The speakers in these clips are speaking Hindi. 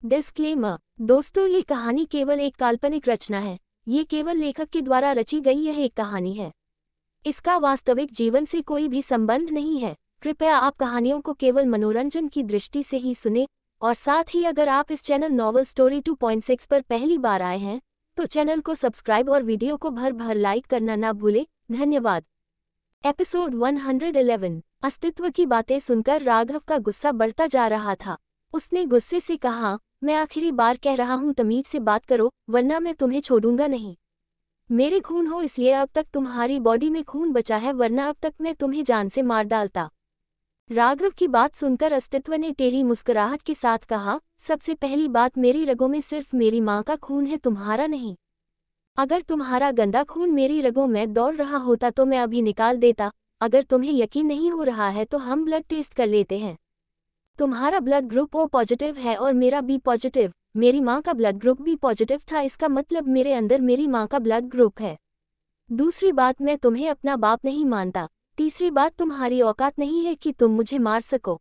डिस्क्लेमर। दोस्तों, ये कहानी केवल एक काल्पनिक रचना है। ये केवल लेखक के द्वारा रची गई यह एक कहानी है। इसका वास्तविक जीवन से कोई भी संबंध नहीं है। कृपया आप कहानियों को केवल मनोरंजन की दृष्टि से ही सुने, और साथ ही अगर आप इस चैनल नॉवल स्टोरी 2.6 पर पहली बार आए हैं तो चैनल को सब्सक्राइब और वीडियो को भर भर लाइक करना ना भूलें। धन्यवाद। एपिसोड 111। अस्तित्व की बातें सुनकर राघव का गुस्सा बढ़ता जा रहा था। उसने गुस्से से कहा, मैं आखिरी बार कह रहा हूँ, तमीज से बात करो वरना मैं तुम्हें छोड़ूंगा नहीं। मेरे खून हो इसलिए अब तक तुम्हारी बॉडी में खून बचा है, वरना अब तक मैं तुम्हें जान से मार डालता। राघव की बात सुनकर अस्तित्व ने टेढ़ी मुस्कुराहट के साथ कहा, सबसे पहली बात, मेरी रगों में सिर्फ मेरी माँ का खून है, तुम्हारा नहीं। अगर तुम्हारा गंदा खून मेरी रगों में दौड़ रहा होता तो मैं अभी निकाल देता। अगर तुम्हें यकीन नहीं हो रहा है तो हम ब्लड टेस्ट कर लेते हैं। तुम्हारा ब्लड ग्रुप O पॉजिटिव है और मेरा B पॉजिटिव। मेरी माँ का ब्लड ग्रुप B पॉजिटिव था, इसका मतलब मेरे अंदर मेरी माँ का ब्लड ग्रुप है। दूसरी बात, मैं तुम्हें अपना बाप नहीं मानता। तीसरी बात, तुम्हारी औकात नहीं है कि तुम मुझे मार सको।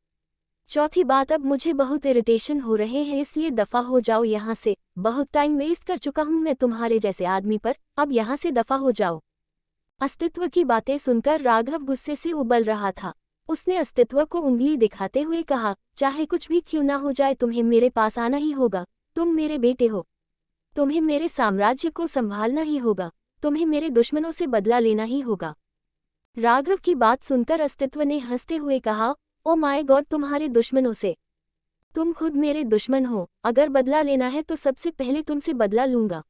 चौथी बात, अब मुझे बहुत इरिटेशन हो रहे हैं, इसलिए दफा हो जाओ यहाँ से। बहुत टाइम वेस्ट कर चुका हूँ मैं तुम्हारे जैसे आदमी पर, अब यहाँ से दफा हो जाओ। अस्तित्व की बातें सुनकर राघव गुस्से से उबल रहा था। उसने अस्तित्व को उंगली दिखाते हुए कहा, चाहे कुछ भी क्यों ना हो जाए, तुम्हें मेरे पास आना ही होगा। तुम मेरे बेटे हो, तुम्हें मेरे साम्राज्य को संभालना ही होगा, तुम्हें मेरे दुश्मनों से बदला लेना ही होगा। राघव की बात सुनकर अस्तित्व ने हंसते हुए कहा, ओ माय गॉड, तुम्हारे दुश्मनों से? तुम खुद मेरे दुश्मन हो। अगर बदला लेना है तो सबसे पहले तुमसे बदला लूंगा।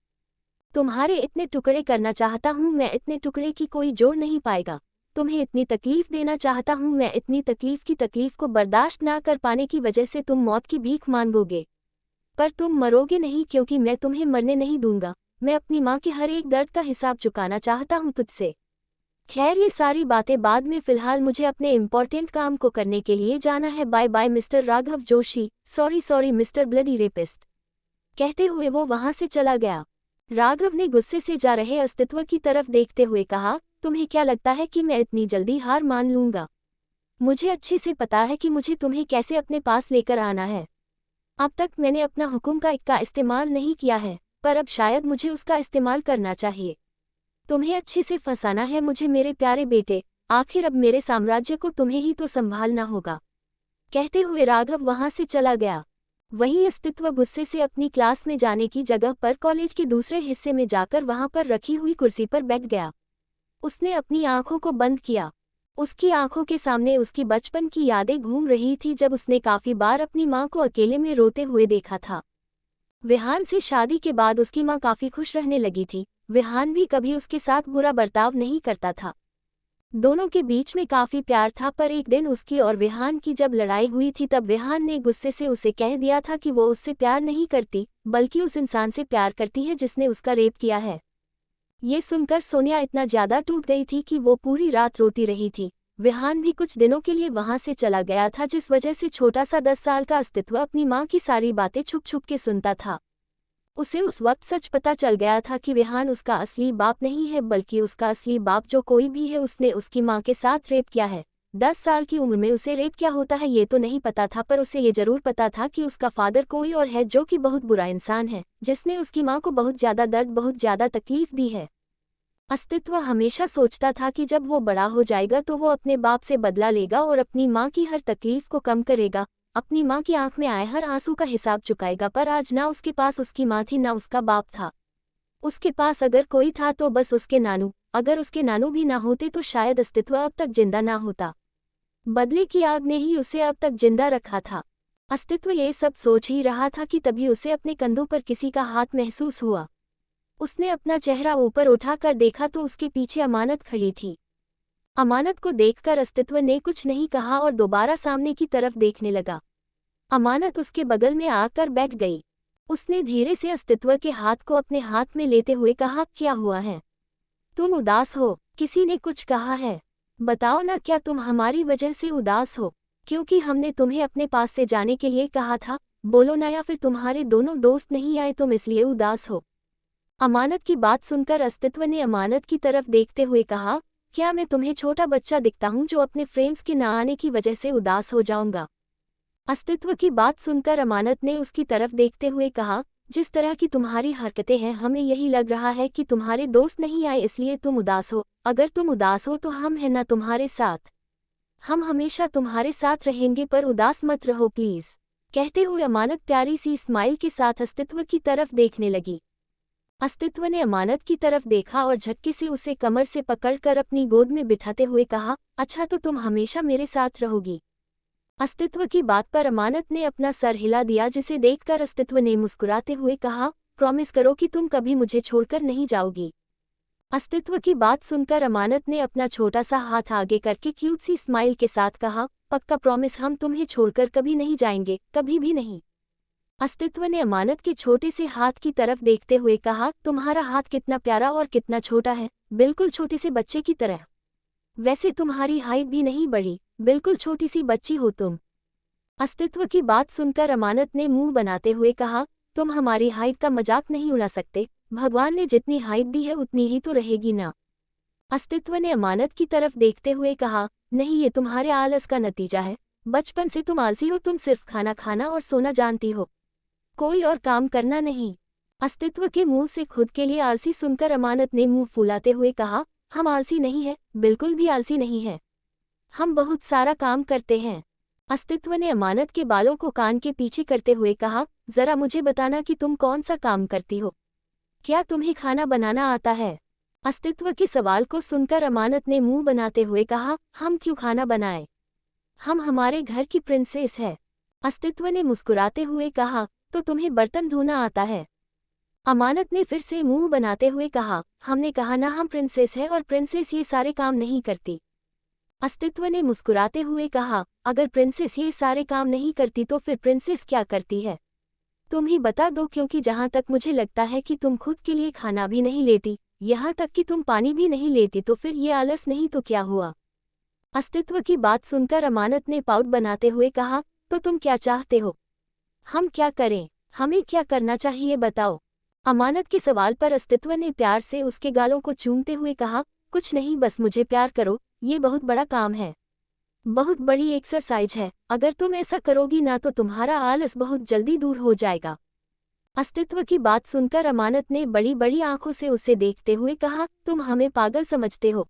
तुम्हारे इतने टुकड़े करना चाहता हूँ मैं, इतने टुकड़े की कोई जोड़ नहीं पाएगा। तुम्हें इतनी तकलीफ देना चाहता हूँ मैं, इतनी तकलीफ की तकलीफ को बर्दाश्त ना कर पाने की वजह से तुम मौत की भीख मांगोगे। पर तुम मरोगे नहीं, क्योंकि मैं तुम्हें मरने नहीं दूंगा। मैं अपनी माँ के हर एक दर्द का हिसाब चुकाना चाहता हूँ तुझसे। खैर, ये सारी बातें बाद में, फिलहाल मुझे अपने इम्पोर्टेंट काम को करने के लिए जाना है। Bye bye mister Raghav Joshi. Sorry mister bloody rapist. कहते हुए वो वहां से चला गया। राघव ने गुस्से से जा रहे अस्तित्व की तरफ देखते हुए कहा, तुम्हें क्या लगता है कि मैं इतनी जल्दी हार मान लूंगा? मुझे अच्छे से पता है कि मुझे तुम्हें कैसे अपने पास लेकर आना है। अब तक मैंने अपना हुक्म का इस्तेमाल नहीं किया है, पर अब शायद मुझे उसका इस्तेमाल करना चाहिए। तुम्हें अच्छे से फंसाना है मुझे मेरे प्यारे बेटे। आखिर अब मेरे साम्राज्य को तुम्हें ही तो संभालना होगा। कहते हुए राघव वहां से चला गया। वहीं अस्तित्व गुस्से से अपनी क्लास में जाने की जगह पर कॉलेज के दूसरे हिस्से में जाकर वहां पर रखी हुई कुर्सी पर बैठ गया। उसने अपनी आंखों को बंद किया। उसकी आंखों के सामने उसकी बचपन की यादें घूम रही थी, जब उसने काफी बार अपनी माँ को अकेले में रोते हुए देखा था। विहान से शादी के बाद उसकी माँ काफी खुश रहने लगी थी। विहान भी कभी उसके साथ बुरा बर्ताव नहीं करता था। दोनों के बीच में काफी प्यार था, पर एक दिन उसकी और विहान की जब लड़ाई हुई थी तब विहान ने गुस्से से उसे कह दिया था कि वो उससे प्यार नहीं करती, बल्कि उस इंसान से प्यार करती है जिसने उसका रेप किया है। ये सुनकर सोनिया इतना ज्यादा टूट गई थी कि वो पूरी रात रोती रही थी। विहान भी कुछ दिनों के लिए वहां से चला गया था, जिस वजह से छोटा सा 10 साल का अस्तित्व अपनी माँ की सारी बातें छुप छुप के सुनता था। उसे उस वक्त सच पता चल गया था कि विहान उसका असली बाप नहीं है, बल्कि उसका असली बाप जो कोई भी है उसने उसकी माँ के साथ रेप किया है। 10 साल की उम्र में उसे रेप क्या होता है ये तो नहीं पता था, पर उसे ये जरूर पता था कि उसका फादर कोई और है जो कि बहुत बुरा इंसान है, जिसने उसकी माँ को बहुत ज्यादा दर्द, बहुत ज्यादा तकलीफ दी है। अस्तित्व हमेशा सोचता था कि जब वो बड़ा हो जाएगा तो वो अपने बाप से बदला लेगा और अपनी माँ की हर तकलीफ को कम करेगा, अपनी माँ की आंख में आए हर आंसू का हिसाब चुकाएगा। पर आज ना उसके पास उसकी माँ थी, ना उसका बाप था। उसके पास अगर कोई था तो बस उसके नानू। अगर उसके नानू भी ना होते तो शायद अस्तित्व अब तक जिंदा ना होता। बदले की आग ने ही उसे अब तक जिंदा रखा था। अस्तित्व ये सब सोच ही रहा था कि तभी उसे अपने कंधों पर किसी का हाथ महसूस हुआ। उसने अपना चेहरा ऊपर उठाकर देखा तो उसके पीछे अमानत खड़ी थी। अमानत को देखकर अस्तित्व ने कुछ नहीं कहा और दोबारा सामने की तरफ देखने लगा। अमानत उसके बगल में आकर बैठ गई। उसने धीरे से अस्तित्व के हाथ को अपने हाथ में लेते हुए कहा, क्या हुआ है? तुम उदास हो? किसी ने कुछ कहा है? बताओ ना, क्या तुम हमारी वजह से उदास हो? क्योंकि हमने तुम्हें अपने पास से जाने के लिए कहा था। बोलो ना, या फिर तुम्हारे दोनों दोस्त नहीं आए तुम इसलिए उदास हो? अमानत की बात सुनकर अस्तित्व ने अमानत की तरफ देखते हुए कहा, क्या मैं तुम्हें छोटा बच्चा दिखता हूँ जो अपने फ्रेंड्स के न आने की वजह से उदास हो जाऊंगा? अस्तित्व की बात सुनकर अमानत ने उसकी तरफ देखते हुए कहा, जिस तरह की तुम्हारी हरकतें हैं हमें यही लग रहा है कि तुम्हारे दोस्त नहीं आए इसलिए तुम उदास हो। अगर तुम उदास हो तो हम हैं ना तुम्हारे साथ। हम हमेशा तुम्हारे साथ रहेंगे पर उदास मत रहो प्लीज। कहते हुए अमानत प्यारी सी स्माइल के साथ अस्तित्व की तरफ देखने लगी। अस्तित्व ने अमानत की तरफ देखा और झटके से उसे कमर से पकड़कर अपनी गोद में बिठाते हुए कहा, अच्छा तो तुम हमेशा मेरे साथ रहोगी। अस्तित्व की बात पर अमानत ने अपना सर हिला दिया, जिसे देखकर अस्तित्व ने मुस्कुराते हुए कहा, प्रॉमिस करो कि तुम कभी मुझे छोड़कर नहीं जाओगी। अस्तित्व की बात सुनकर अमानत ने अपना छोटा सा हाथ आगे करके क्यूट सी स्माइल के साथ कहा, पक्का प्रॉमिस, हम तुम्हें छोड़कर कभी नहीं जाएंगे, कभी भी नहीं। अस्तित्व ने अमानत के छोटे से हाथ की तरफ देखते हुए कहा, तुम्हारा हाथ कितना प्यारा और कितना छोटा है, बिल्कुल छोटे से बच्चे की तरह। वैसे तुम्हारी हाइट भी नहीं बढ़ी, बिल्कुल छोटी सी बच्ची हो तुम। अस्तित्व की बात सुनकर अमानत ने मुंह बनाते हुए कहा, तुम हमारी हाइट का मजाक नहीं उड़ा सकते, भगवान ने जितनी हाइट दी है उतनी ही तो रहेगी ना। अस्तित्व ने अमानत की तरफ देखते हुए कहा, नहीं ये तुम्हारे आलस का नतीजा है, बचपन से तुम आलसी हो, तुम सिर्फ खाना खाना और सोना जानती हो, कोई और काम करना नहीं। अस्तित्व के मुंह से खुद के लिए आलसी सुनकर अमानत ने मुंह फुलाते हुए कहा, हम आलसी नहीं है, बिल्कुल भी आलसी नहीं है, हम बहुत सारा काम करते हैं। अस्तित्व ने अमानत के बालों को कान के पीछे करते हुए कहा, जरा मुझे बताना कि तुम कौन सा काम करती हो, क्या तुम्हें खाना बनाना आता है। अस्तित्व के सवाल को सुनकर अमानत ने मुंह बनाते हुए कहा, हम क्यों खाना बनाएं, हम हमारे घर की प्रिंसेस है। अस्तित्व ने मुस्कुराते हुए कहा, तो तुम्हें बर्तन धोना आता है। अमानत ने फिर से मुंह बनाते हुए कहा, हमने कहा ना हम प्रिंसेस है और प्रिंसेस ये सारे काम नहीं करती। अस्तित्व ने मुस्कुराते हुए कहा, अगर प्रिंसेस ये सारे काम नहीं करती तो फिर प्रिंसेस क्या करती है, तुम ही बता दो, क्योंकि जहाँ तक मुझे लगता है कि तुम खुद के लिए खाना भी नहीं लेती, यहाँ तक कि तुम पानी भी नहीं लेती, तो फिर ये आलस नहीं तो क्या हुआ। अस्तित्व की बात सुनकर अमानत ने पाउट बनाते हुए कहा, तो तुम क्या चाहते हो, हम क्या करें, हमें क्या करना चाहिए बताओ। अमानत के सवाल पर अस्तित्व ने प्यार से उसके गालों को चूमते हुए कहा, कुछ नहीं, बस मुझे प्यार करो, ये बहुत बड़ा काम है, बहुत बड़ी एक्सरसाइज है, अगर तुम ऐसा करोगी ना तो तुम्हारा आलस बहुत जल्दी दूर हो जाएगा। अस्तित्व की बात सुनकर अमानत ने बड़ी बड़ी आंखों से उसे देखते हुए कहा, तुम हमें पागल समझते हो,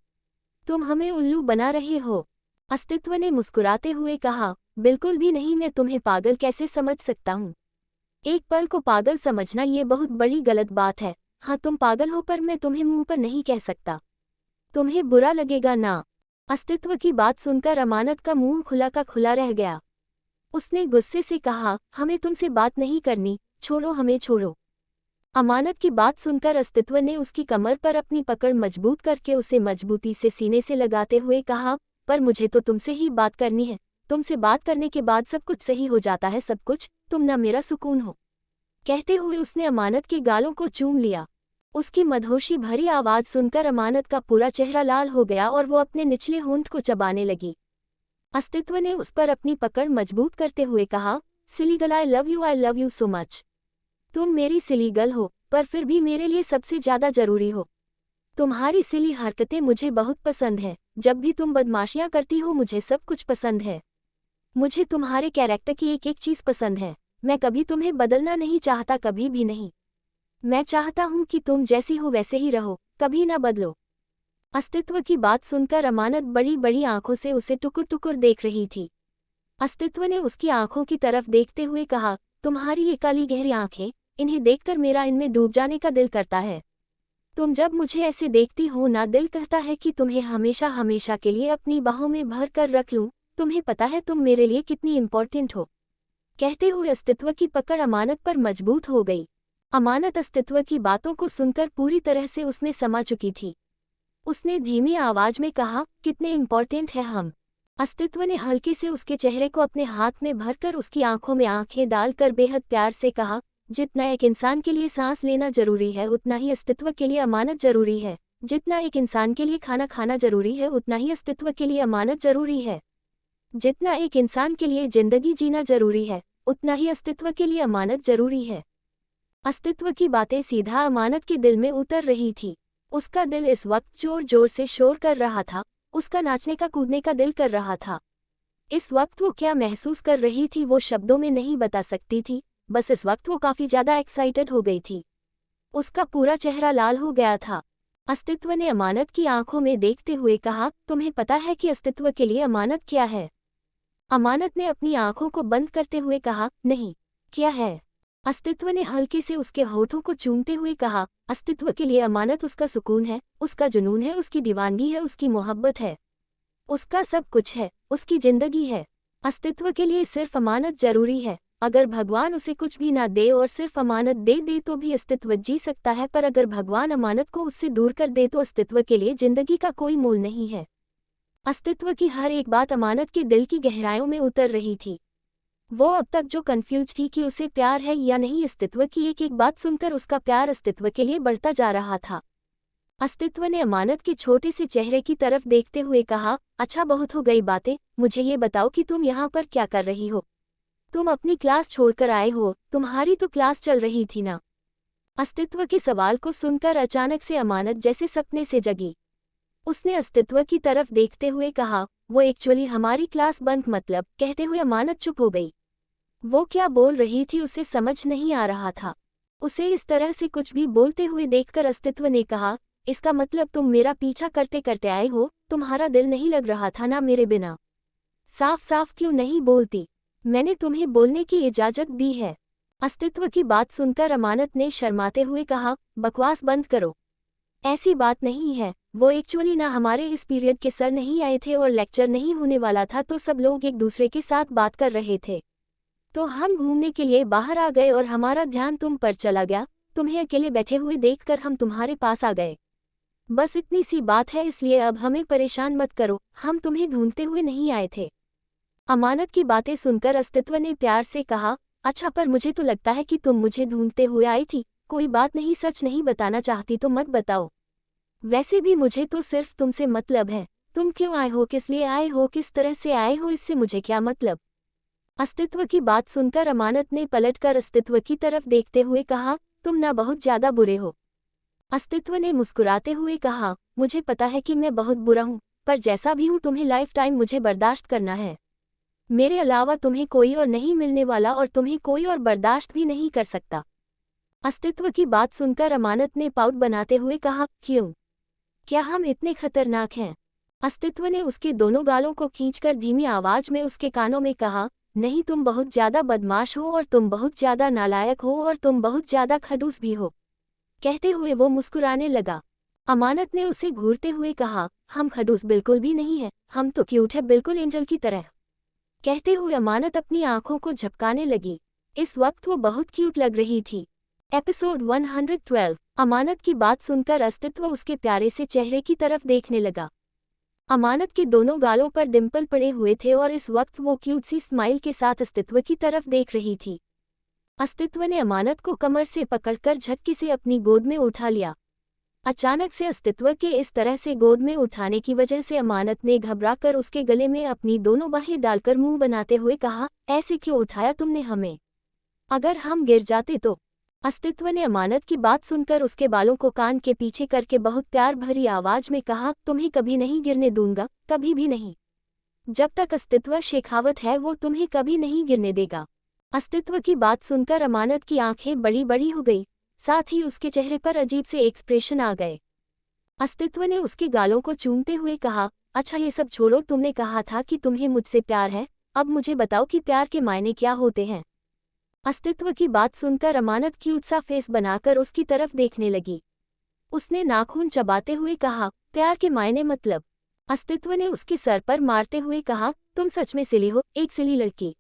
तुम हमें उल्लू बना रहे हो। अस्तित्व ने मुस्कुराते हुए कहा, बिल्कुल भी नहीं, मैं तुम्हें पागल कैसे समझ सकता हूँ, एक पल को पागल समझना ये बहुत बड़ी गलत बात है। हाँ तुम पागल हो, पर मैं तुम्हें मुंह पर नहीं कह सकता, तुम्हें बुरा लगेगा ना। अस्तित्व की बात सुनकर अमानत का मुंह खुला का खुला रह गया। उसने गुस्से से कहा, हमें तुमसे बात नहीं करनी, छोड़ो हमें छोड़ो। अमानत की बात सुनकर अस्तित्व ने उसकी कमर पर अपनी पकड़ मजबूत करके उसे मजबूती से सीने से लगाते हुए कहा, पर मुझे तो तुमसे ही बात करनी है, तुमसे बात करने के बाद सब कुछ सही हो जाता है, सब कुछ, तुम ना मेरा सुकून हो। कहते हुए उसने अमानत के गालों को चूम लिया। उसकी मदहोशी भरी आवाज सुनकर अमानत का पूरा चेहरा लाल हो गया और वो अपने निचले होंठ को चबाने लगी। अस्तित्व ने उस पर अपनी पकड़ मजबूत करते हुए कहा, silly girl, I love you so much. तुम मेरी सिली गर्ल हो, पर फिर भी मेरे लिए सबसे ज्यादा जरूरी हो। तुम्हारी सिली हरकतें मुझे बहुत पसंद है, जब भी तुम बदमाशियां करती हो मुझे सब कुछ पसंद है। मुझे तुम्हारे कैरेक्टर की एक एक चीज पसंद है, मैं कभी तुम्हें बदलना नहीं चाहता, कभी भी नहीं। मैं चाहता हूं कि तुम जैसी हो वैसे ही रहो, कभी ना बदलो। अस्तित्व की बात सुनकर अमानत बड़ी बड़ी आंखों से उसे टुकुर टुकुर देख रही थी। अस्तित्व ने उसकी आंखों की तरफ देखते हुए कहा, तुम्हारी ये काली गहरी आंखें, इन्हें देखकर मेरा इनमें डूब जाने का दिल करता है। तुम जब मुझे ऐसे देखती हो ना, दिल कहता है कि तुम्हें हमेशा हमेशा के लिए अपनी बाहों में भर कर रख लूं, तुम्हें पता है तुम मेरे लिए कितनी इम्पोर्टेंट हो। कहते हुए अस्तित्व की पकड़ अमानत पर मजबूत हो गई। अमानत अस्तित्व की बातों को सुनकर पूरी तरह से उसमें समा चुकी थी। उसने धीमी आवाज में कहा, कितने इम्पोर्टेंट है हम। अस्तित्व ने हल्के से उसके चेहरे को अपने हाथ में भरकर उसकी आंखों में आंखें डालकर बेहद प्यार से कहा, जितना एक इंसान के लिए सांस लेना जरूरी है उतना ही अस्तित्व के लिए अमानत जरूरी है। जितना एक इंसान के लिए खाना खाना जरूरी है उतना ही अस्तित्व के लिए अमानत जरूरी है। जितना एक इंसान के लिए जिंदगी जीना जरूरी है उतना ही अस्तित्व के लिए अमानत जरूरी है। अस्तित्व की बातें सीधा अमानत के दिल में उतर रही थी। उसका दिल इस वक्त जोर जोर से शोर कर रहा था, उसका नाचने का कूदने का दिल कर रहा था। इस वक्त वो क्या महसूस कर रही थी वो शब्दों में नहीं बता सकती थी, बस इस वक्त वो काफ़ी ज़्यादा एक्साइटेड हो गई थी। उसका पूरा चेहरा लाल हो गया था। अस्तित्व ने अमानत की आंखों में देखते हुए कहा, तुम्हें पता है कि अस्तित्व के लिए अमानत क्या है? अमानत ने अपनी आंखों को बंद करते हुए कहा, नहीं। क्या है? अस्तित्व ने हल्के से उसके होठों को चूमते हुए कहा, अस्तित्व के लिए अमानत उसका सुकून है, उसका जुनून है, उसकी दीवानगी है, उसकी मोहब्बत है, उसका सब कुछ है, उसकी जिंदगी है। अस्तित्व के लिए सिर्फ अमानत जरूरी है। अगर भगवान उसे कुछ भी ना दे और सिर्फ अमानत दे दे तो भी अस्तित्व जी सकता है, पर अगर भगवान अमानत को उससे दूर कर दे तो अस्तित्व के लिए जिंदगी का कोई मोल नहीं है। अस्तित्व की हर एक बात अमानत के दिल की गहराइयों में उतर रही थी। वो अब तक जो कंफ्यूज थी कि उसे प्यार है या नहीं, अस्तित्व की एक एक बात सुनकर उसका प्यार अस्तित्व के लिए बढ़ता जा रहा था। अस्तित्व ने अमानत के छोटे से चेहरे की तरफ देखते हुए कहा, अच्छा बहुत हो गई बातें, मुझे ये बताओ कि तुम यहाँ पर क्या कर रही हो? तुम अपनी क्लास छोड़कर आए हो, तुम्हारी तो क्लास चल रही थी ना? अस्तित्व के सवाल को सुनकर अचानक से अमानत जैसे सपने से जगी। उसने अस्तित्व की तरफ देखते हुए कहा, वो एक्चुअली हमारी क्लास बंक मतलब, कहते हुए अमानत चुप हो गई। वो क्या बोल रही थी उसे समझ नहीं आ रहा था। उसे इस तरह से कुछ भी बोलते हुए देखकर अस्तित्व ने कहा, इसका मतलब तुम मेरा पीछा करते करते आए हो, तुम्हारा दिल नहीं लग रहा था ना मेरे बिना? साफ साफ क्यों नहीं बोलती? मैंने तुम्हें बोलने की इजाजत दी है। अस्तित्व की बात सुनकर अमानत ने शर्माते हुए कहा, बकवास बंद करो। ऐसी बात नहीं है, वो एक्चुअली ना हमारे इस पीरियड के सर नहीं आए थे और लेक्चर नहीं होने वाला था, तो सब लोग एक दूसरे के साथ बात कर रहे थे, तो हम घूमने के लिए बाहर आ गए और हमारा ध्यान तुम पर चला गया। तुम्हें अकेले बैठे हुए देखकर हम तुम्हारे पास आ गए। बस इतनी सी बात है, इसलिए अब हमें परेशान मत करो, हम तुम्हें ढूंढते हुए नहीं आए थे। अमानत की बातें सुनकर अस्तित्व ने प्यार से कहा, अच्छा पर मुझे तो लगता है कि तुम मुझे ढूंढते हुए आई थी। कोई बात नहीं, सच नहीं बताना चाहती तो मत बताओ। वैसे भी मुझे तो सिर्फ तुमसे मतलब है। तुम क्यों आए हो, किस लिए आए हो, किस तरह से आए हो, इससे मुझे क्या मतलब? अस्तित्व की बात सुनकर अमानत ने पलटकर अस्तित्व की तरफ देखते हुए कहा, तुम ना बहुत ज्यादा बुरे हो। अस्तित्व ने मुस्कुराते हुए कहा, मुझे पता है कि मैं बहुत बुरा हूँ, पर जैसा भी हूँ तुम्हें लाइफ टाइम मुझे बर्दाश्त करना है। मेरे अलावा तुम्हें कोई और नहीं मिलने वाला और तुम्हें कोई और बर्दाश्त भी नहीं कर सकता। अस्तित्व की बात सुनकर अमानत ने पाउट बनाते हुए कहा, क्यों? क्या हम इतने खतरनाक हैं? अस्तित्व ने उसके दोनों गालों को खींचकर धीमी आवाज में उसके कानों में कहा, नहीं, तुम बहुत ज्यादा बदमाश हो और तुम बहुत ज्यादा नालायक हो और तुम बहुत ज्यादा खड़ूस भी हो। कहते हुए वो मुस्कुराने लगा। अमानत ने उसे घूरते हुए कहा, हम खड़ूस बिल्कुल भी नहीं है, हम तो क्यूट है, बिल्कुल एंजल की तरह। कहते हुए अमानत अपनी आंखों को झपकाने लगी। इस वक्त वो बहुत क्यूट लग रही थी। एपिसोड 112। अमानत की बात सुनकर अस्तित्व उसके प्यारे से चेहरे की तरफ देखने लगा। अमानत के दोनों गालों पर डिंपल पड़े हुए थे और इस वक्त वो क्यूट सी स्माइल के साथ अस्तित्व की तरफ देख रही थी। अस्तित्व ने अमानत को कमर से पकड़कर झटके से अपनी गोद में उठा लिया। अचानक से अस्तित्व के इस तरह से गोद में उठाने की वजह से अमानत ने घबराकर उसके गले में अपनी दोनों बाहें डालकर मुंह बनाते हुए कहा, ऐसे क्यों उठाया तुमने हमें? अगर हम गिर जाते तो? अस्तित्व ने अमानत की बात सुनकर उसके बालों को कान के पीछे करके बहुत प्यार भरी आवाज में कहा, तुम्हें कभी नहीं गिरने दूंगा, कभी भी नहीं। जब तक अस्तित्व शेखावत है वो तुम्हें कभी नहीं गिरने देगा। अस्तित्व की बात सुनकर अमानत की आंखें बड़ी बड़ी हो गई, साथ ही उसके चेहरे पर अजीब से एक्सप्रेशन आ गए। अस्तित्व ने उसके गालों को चूमते हुए कहा, अच्छा ये सब छोड़ो, तुमने कहा था कि तुम्हें मुझसे प्यार है, अब मुझे बताओ कि प्यार के मायने क्या होते हैं? अस्तित्व की बात सुनकर अमानत क्यूट सा फेस बनाकर उसकी तरफ देखने लगी। उसने नाखून चबाते हुए कहा, प्यार के मायने मतलब? अस्तित्व ने उसके सर पर मारते हुए कहा, तुम सच में सिली हो, एक सिली लड़की।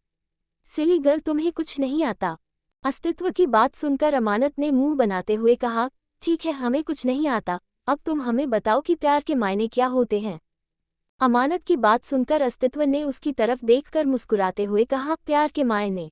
सिली गर्ल, तुम्हें कुछ नहीं आता। अस्तित्व की बात सुनकर अमानत ने मुंह बनाते हुए कहा, ठीक है, हमें कुछ नहीं आता, अब तुम हमें बताओ कि प्यार के मायने क्या होते हैं? अमानत की बात सुनकर अस्तित्व ने उसकी तरफ देखकर मुस्कुराते हुए कहा, प्यार के मायने?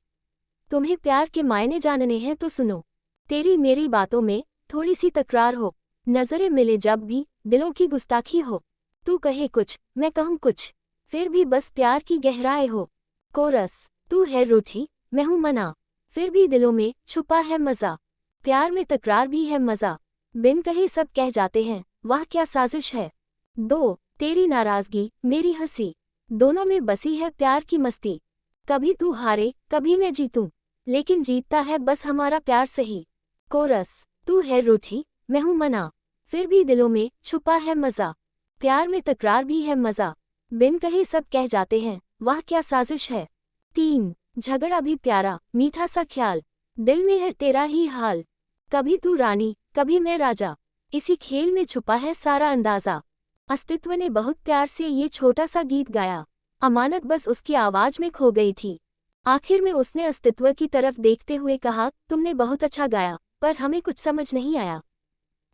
तुम्हें प्यार के मायने जानने हैं तो सुनो। तेरी मेरी बातों में थोड़ी सी तकरार हो, नजरें मिले जब भी, दिलों की गुस्ताखी हो, तू कहे कुछ, मैं कहूँ कुछ, फिर भी बस प्यार की गहराई हो। कोरस, तू है रूठी, मैं हूँ मना, फिर भी दिलों में छुपा है मजा। प्यार में तकरार भी है मजा, बिन कहे सब कह जाते हैं, वाह क्या साजिश है। 2. तेरी नाराजगी मेरी हंसी। दोनों में बसी है प्यार की मस्ती। कभी तू हारे कभी मैं जीतूं, लेकिन जीतता है बस हमारा प्यार सही। कोरस। तू है रूठी मैं हूं मना, फिर भी दिलों में छुपा है मजा। प्यार में तकरार भी है मजा, बिन कहे सब कह जाते हैं वाह क्या साजिश है। 3 झगड़ा भी प्यारा मीठा सा ख्याल, दिल में है तेरा ही हाल। कभी तू रानी कभी मैं राजा, इसी खेल में छुपा है सारा अंदाजा। अस्तित्व ने बहुत प्यार से ये छोटा सा गीत गाया। अमानत बस उसकी आवाज में खो गई थी। आखिर में उसने अस्तित्व की तरफ देखते हुए कहा, तुमने बहुत अच्छा गाया, पर हमें कुछ समझ नहीं आया।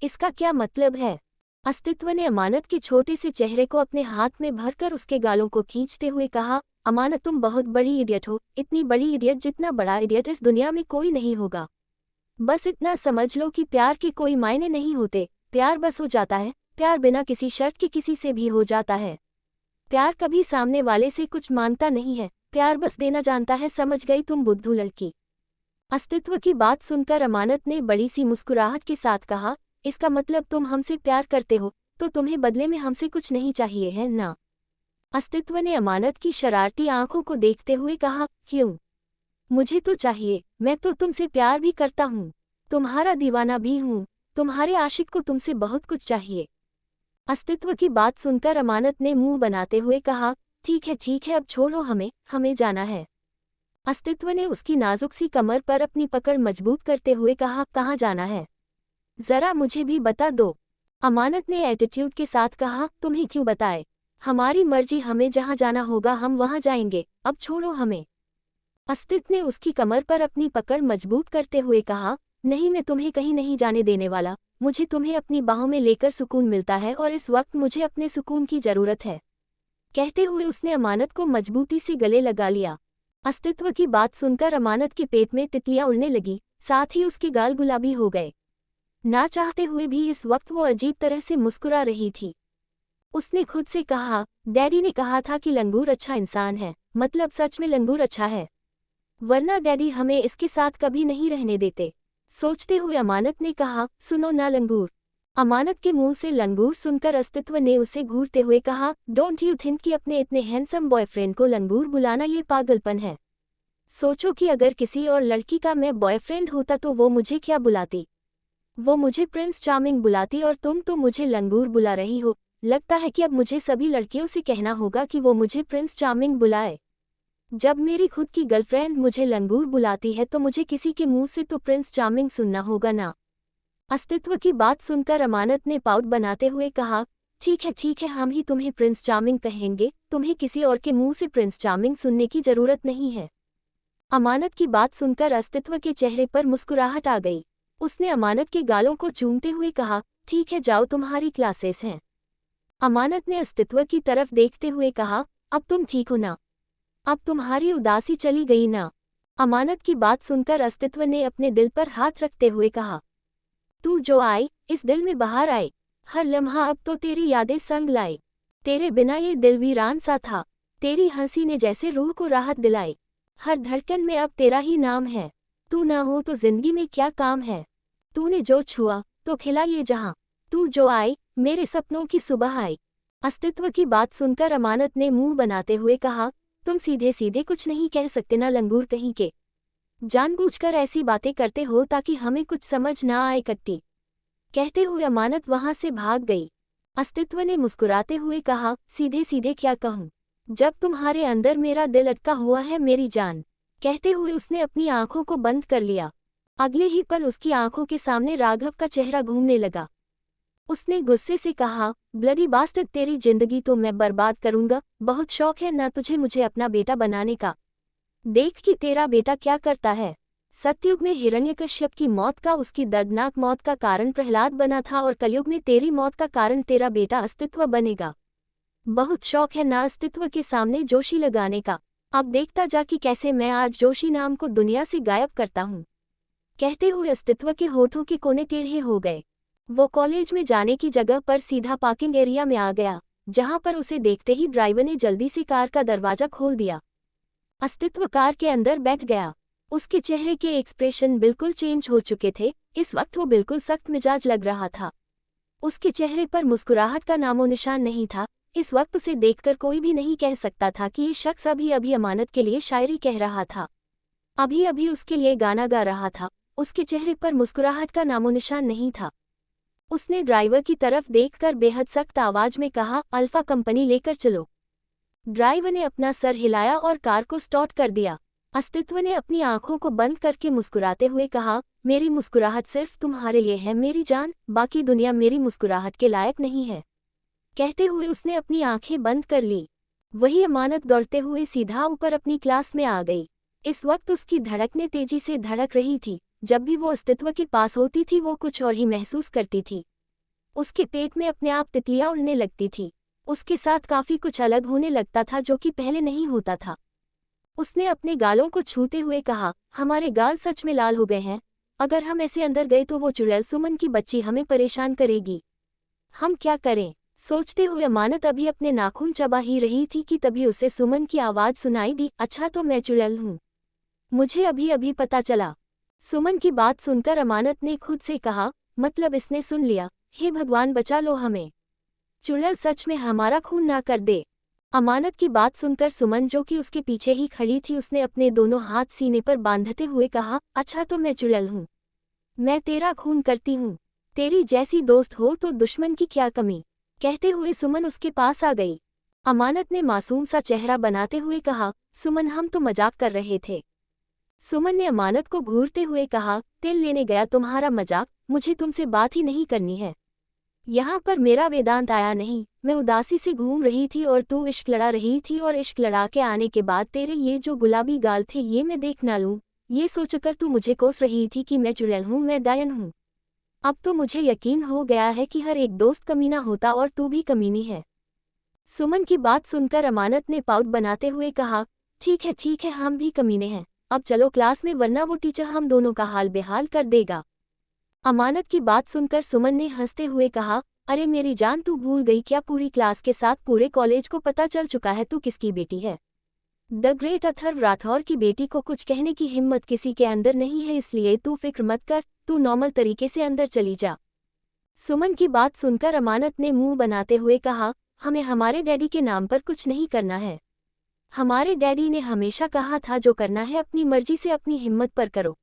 इसका क्या मतलब है? अस्तित्व ने अमानत के छोटे से चेहरे को अपने हाथ में भरकर उसके गालों को खींचते हुए कहा, अमानत तुम बहुत बड़ी इडियट हो, इतनी बड़ी इडियट जितना बड़ा इडियट इस दुनिया में कोई नहीं होगा। बस इतना समझ लो कि प्यार के कोई मायने नहीं होते, प्यार बस हो जाता है, प्यार बिना किसी शर्त के किसी से भी हो जाता है। प्यार कभी सामने वाले से कुछ मांगता नहीं है, प्यार बस देना जानता है, समझ गई तुम बुद्धू लड़की। अस्तित्व की बात सुनकर अमानत ने बड़ी सी मुस्कुराहट के साथ कहा, इसका मतलब तुम हमसे प्यार करते हो, तो तुम्हें बदले में हमसे कुछ नहीं चाहिए है ना? अस्तित्व ने अमानत की शरारती आंखों को देखते हुए कहा, क्यों? मुझे तो चाहिए, मैं तो तुमसे प्यार भी करता हूँ, तुम्हारा दीवाना भी हूँ, तुम्हारे आशिक को तुमसे बहुत कुछ चाहिए। अस्तित्व की बात सुनकर अमानत ने मुंह बनाते हुए कहा, ठीक है अब छोड़ो हमें जाना है। अस्तित्व ने उसकी नाजुक सी कमर पर अपनी पकड़ मजबूत करते हुए कहा, कहाँ जाना है? जरा मुझे भी बता दो। अमानत ने एटीट्यूड के साथ कहा, तुम्हें क्यों बताए, हमारी मर्जी, हमें जहाँ जाना होगा हम वहाँ जाएंगे, अब छोड़ो हमें। अस्तित्व ने उसकी कमर पर अपनी पकड़ मजबूत करते हुए कहा, नहीं मैं तुम्हें कहीं नहीं जाने देने वाला, मुझे तुम्हें अपनी बाहों में लेकर सुकून मिलता है और इस वक्त मुझे अपने सुकून की जरूरत है। कहते हुए उसने अमानत को मजबूती से गले लगा लिया। अस्तित्व की बात सुनकर अमानत के पेट में तितलियां उड़ने लगी, साथ ही उसके गाल गुलाबी हो गए। ना चाहते हुए भी इस वक्त वो अजीब तरह से मुस्कुरा रही थी। उसने खुद से कहा, डैडी ने कहा था कि लंगूर अच्छा इंसान है, मतलब सच में लंगूर अच्छा है, वरना डैडी हमें इसके साथ कभी नहीं रहने देते। सोचते हुए अमानत ने कहा, सुनो ना लंगूर। अमानत के मुंह से लंगूर सुनकर अस्तित्व ने उसे घूरते हुए कहा, डोंट यू थिंक कि अपने इतने हैंडसम बॉयफ्रेंड को लंगूर बुलाना ये पागलपन है? सोचो कि अगर किसी और लड़की का मैं बॉयफ्रेंड होता तो वो मुझे क्या बुलाती? वो मुझे प्रिंस चार्मिंग बुलाती और तुम तो मुझे लंगूर बुला रही हो। लगता है कि अब मुझे सभी लड़कियों से कहना होगा कि वो मुझे प्रिंस चार्मिंग बुलाए। जब मेरी खुद की गर्लफ्रेंड मुझे लंगूर बुलाती है तो मुझे किसी के मुंह से तो प्रिंस चार्मिंग सुनना होगा ना। अस्तित्व की बात सुनकर अमानत ने पाउट बनाते हुए कहा, ठीक है हम ही तुम्हें प्रिंस चार्मिंग कहेंगे, तुम्हें किसी और के मुंह से प्रिंस चार्मिंग सुनने की जरूरत नहीं है। अमानत की बात सुनकर अस्तित्व के चेहरे पर मुस्कुराहट आ गई। उसने अमानत के गालों को चूमते हुए कहा, ठीक है जाओ तुम्हारी क्लासेस हैं। अमानत ने अस्तित्व की तरफ देखते हुए कहा, अब तुम ठीक हो ना? अब तुम्हारी उदासी चली गई ना? अमानत की बात सुनकर अस्तित्व ने अपने दिल पर हाथ रखते हुए कहा, तू जो आई इस दिल में बाहर आई, हर लम्हा अब तो तेरी यादें संग लाई। तेरे बिना ये दिल वीरान सा था, तेरी हंसी ने जैसे रूह को राहत दिलाई। हर धड़कन में अब तेरा ही नाम है, तू ना हो तो जिंदगी में क्या काम है। तूने जो छुआ तो खिला ये जहां, तू जो आई मेरे सपनों की सुबह आई। अस्तित्व की बात सुनकर अमानत ने मुंह बनाते हुए कहा, तुम सीधे सीधे कुछ नहीं कह सकते ना लंगूर कहीं के? जानबूझकर ऐसी बातें करते हो ताकि हमें कुछ समझ ना आए कट्टी। कहते हुए अमानत वहां से भाग गई। अस्तित्व ने मुस्कुराते हुए कहा, सीधे सीधे क्या कहूँ, जब तुम्हारे अंदर मेरा दिल अटका हुआ है मेरी जान। कहते हुए उसने अपनी आंखों को बंद कर लिया। अगले ही पल उसकी आंखों के सामने राघव का चेहरा घूमने लगा। उसने गुस्से से कहा, ब्लडी बास्टर्ड तेरी जिंदगी तो मैं बर्बाद करूंगा। बहुत शौक है ना तुझे मुझे अपना बेटा बनाने का? देख कि तेरा बेटा क्या करता है। सतयुग में हिरण्यकश्यप की मौत का, उसकी दर्दनाक मौत का कारण प्रहलाद बना था और कलयुग में तेरी मौत का कारण तेरा बेटा अस्तित्व बनेगा। बहुत शौक है ना अस्तित्व के सामने जोशी लगाने का? अब देखता जा कि कैसे मैं आज जोशी नाम को दुनिया से गायब करता हूँ। कहते हुए अस्तित्व के होठों के कोने टेढ़े हो गए। वो कॉलेज में जाने की जगह पर सीधा पार्किंग एरिया में आ गया, जहां पर उसे देखते ही ड्राइवर ने जल्दी से कार का दरवाजा खोल दिया। अस्तित्व कार के अंदर बैठ गया। उसके चेहरे के एक्सप्रेशन बिल्कुल चेंज हो चुके थे। इस वक्त वो बिल्कुल सख्त मिजाज लग रहा था। उसके चेहरे पर मुस्कुराहट का नामो निशान नहीं था। इस वक्त उसे देखकर कोई भी नहीं कह सकता था कि ये शख्स अभी अभी अमानत के लिए शायरी कह रहा था, अभी अभी उसके लिए गाना गा रहा था। उसके चेहरे पर मुस्कुराहट का नामोनिशान नहीं था। उसने ड्राइवर की तरफ देखकर बेहद सख्त आवाज में कहा, अल्फा कंपनी लेकर चलो। ड्राइवर ने अपना सर हिलाया और कार को स्टार्ट कर दिया। अस्तित्व ने अपनी आंखों को बंद करके मुस्कुराते हुए कहा, मेरी मुस्कुराहट सिर्फ तुम्हारे लिए है मेरी जान, बाकी दुनिया मेरी मुस्कुराहट के लायक नहीं है। कहते हुए उसने अपनी आंखें बंद कर ली। वही अमानत दौड़ते हुए सीधा ऊपर अपनी क्लास में आ गई। इस वक्त उसकी धड़कनें तेजी से धड़क रही थी। जब भी वो अस्तित्व के पास होती थी वो कुछ और ही महसूस करती थी। उसके पेट में अपने आप तितलियां उड़ने लगती थी। उसके साथ काफी कुछ अलग होने लगता था जो कि पहले नहीं होता था। उसने अपने गालों को छूते हुए कहा, हमारे गाल सच में लाल हो गए हैं। अगर हम ऐसे अंदर गए तो वो चुड़ैल सुमन की बच्ची हमें परेशान करेगी। हम क्या करें? सोचते हुए अमानत अभी अपने नाखून चबा ही रही थी कि तभी उसे सुमन की आवाज सुनाई दी, अच्छा तो मैं चुड़ैल हूँ, मुझे अभी अभी पता चला। सुमन की बात सुनकर अमानत ने खुद से कहा, मतलब इसने सुन लिया, हे भगवान बचा लो हमें, चुड़ैल सच में हमारा खून ना कर दे। अमानत की बात सुनकर सुमन जो कि उसके पीछे ही खड़ी थी उसने अपने दोनों हाथ सीने पर बांधते हुए कहा, अच्छा तो मैं चुड़ैल हूँ, मैं तेरा खून करती हूँ, तेरी जैसी दोस्त हो तो दुश्मन की क्या कमी। कहते हुए सुमन उसके पास आ गई। अमानत ने मासूम सा चेहरा बनाते हुए कहा, सुमन हम तो मजाक कर रहे थे। सुमन ने अमानत को घूरते हुए कहा, तेल लेने गया तुम्हारा मजाक, मुझे तुमसे बात ही नहीं करनी है। यहाँ पर मेरा वेदांत आया नहीं, मैं उदासी से घूम रही थी और तू इश्क लड़ा रही थी और इश्क लड़ा के आने के बाद तेरे ये जो गुलाबी गाल थे ये मैं देख ना लूँ, ये सोचकर तू मुझे कोस रही थी कि मैं चुड़ैल हूँ, मैं डायन हूँ। अब तो मुझे यकीन हो गया है कि हर एक दोस्त कमीना होता और तू भी कमीनी है। सुमन की बात सुनकर अमानत ने पाउट बनाते हुए कहा, ठीक है हम भी कमीने हैं, अब चलो क्लास में वरना वो टीचर हम दोनों का हाल बेहाल कर देगा। अमानत की बात सुनकर सुमन ने हंसते हुए कहा, अरे मेरी जान तू भूल गई क्या, पूरी क्लास के साथ पूरे कॉलेज को पता चल चुका है तू किसकी बेटी है। द ग्रेट अथर्व राठौर की बेटी को कुछ कहने की हिम्मत किसी के अंदर नहीं है, इसलिए तू फिक्र मत कर, तू नॉर्मल तरीके से अंदर चली जा। सुमन की बात सुनकर अमानत ने मुंह बनाते हुए कहा, हमें हमारे डैडी के नाम पर कुछ नहीं करना है। हमारे डैडी ने हमेशा कहा था जो करना है अपनी मर्जी से अपनी हिम्मत पर करो।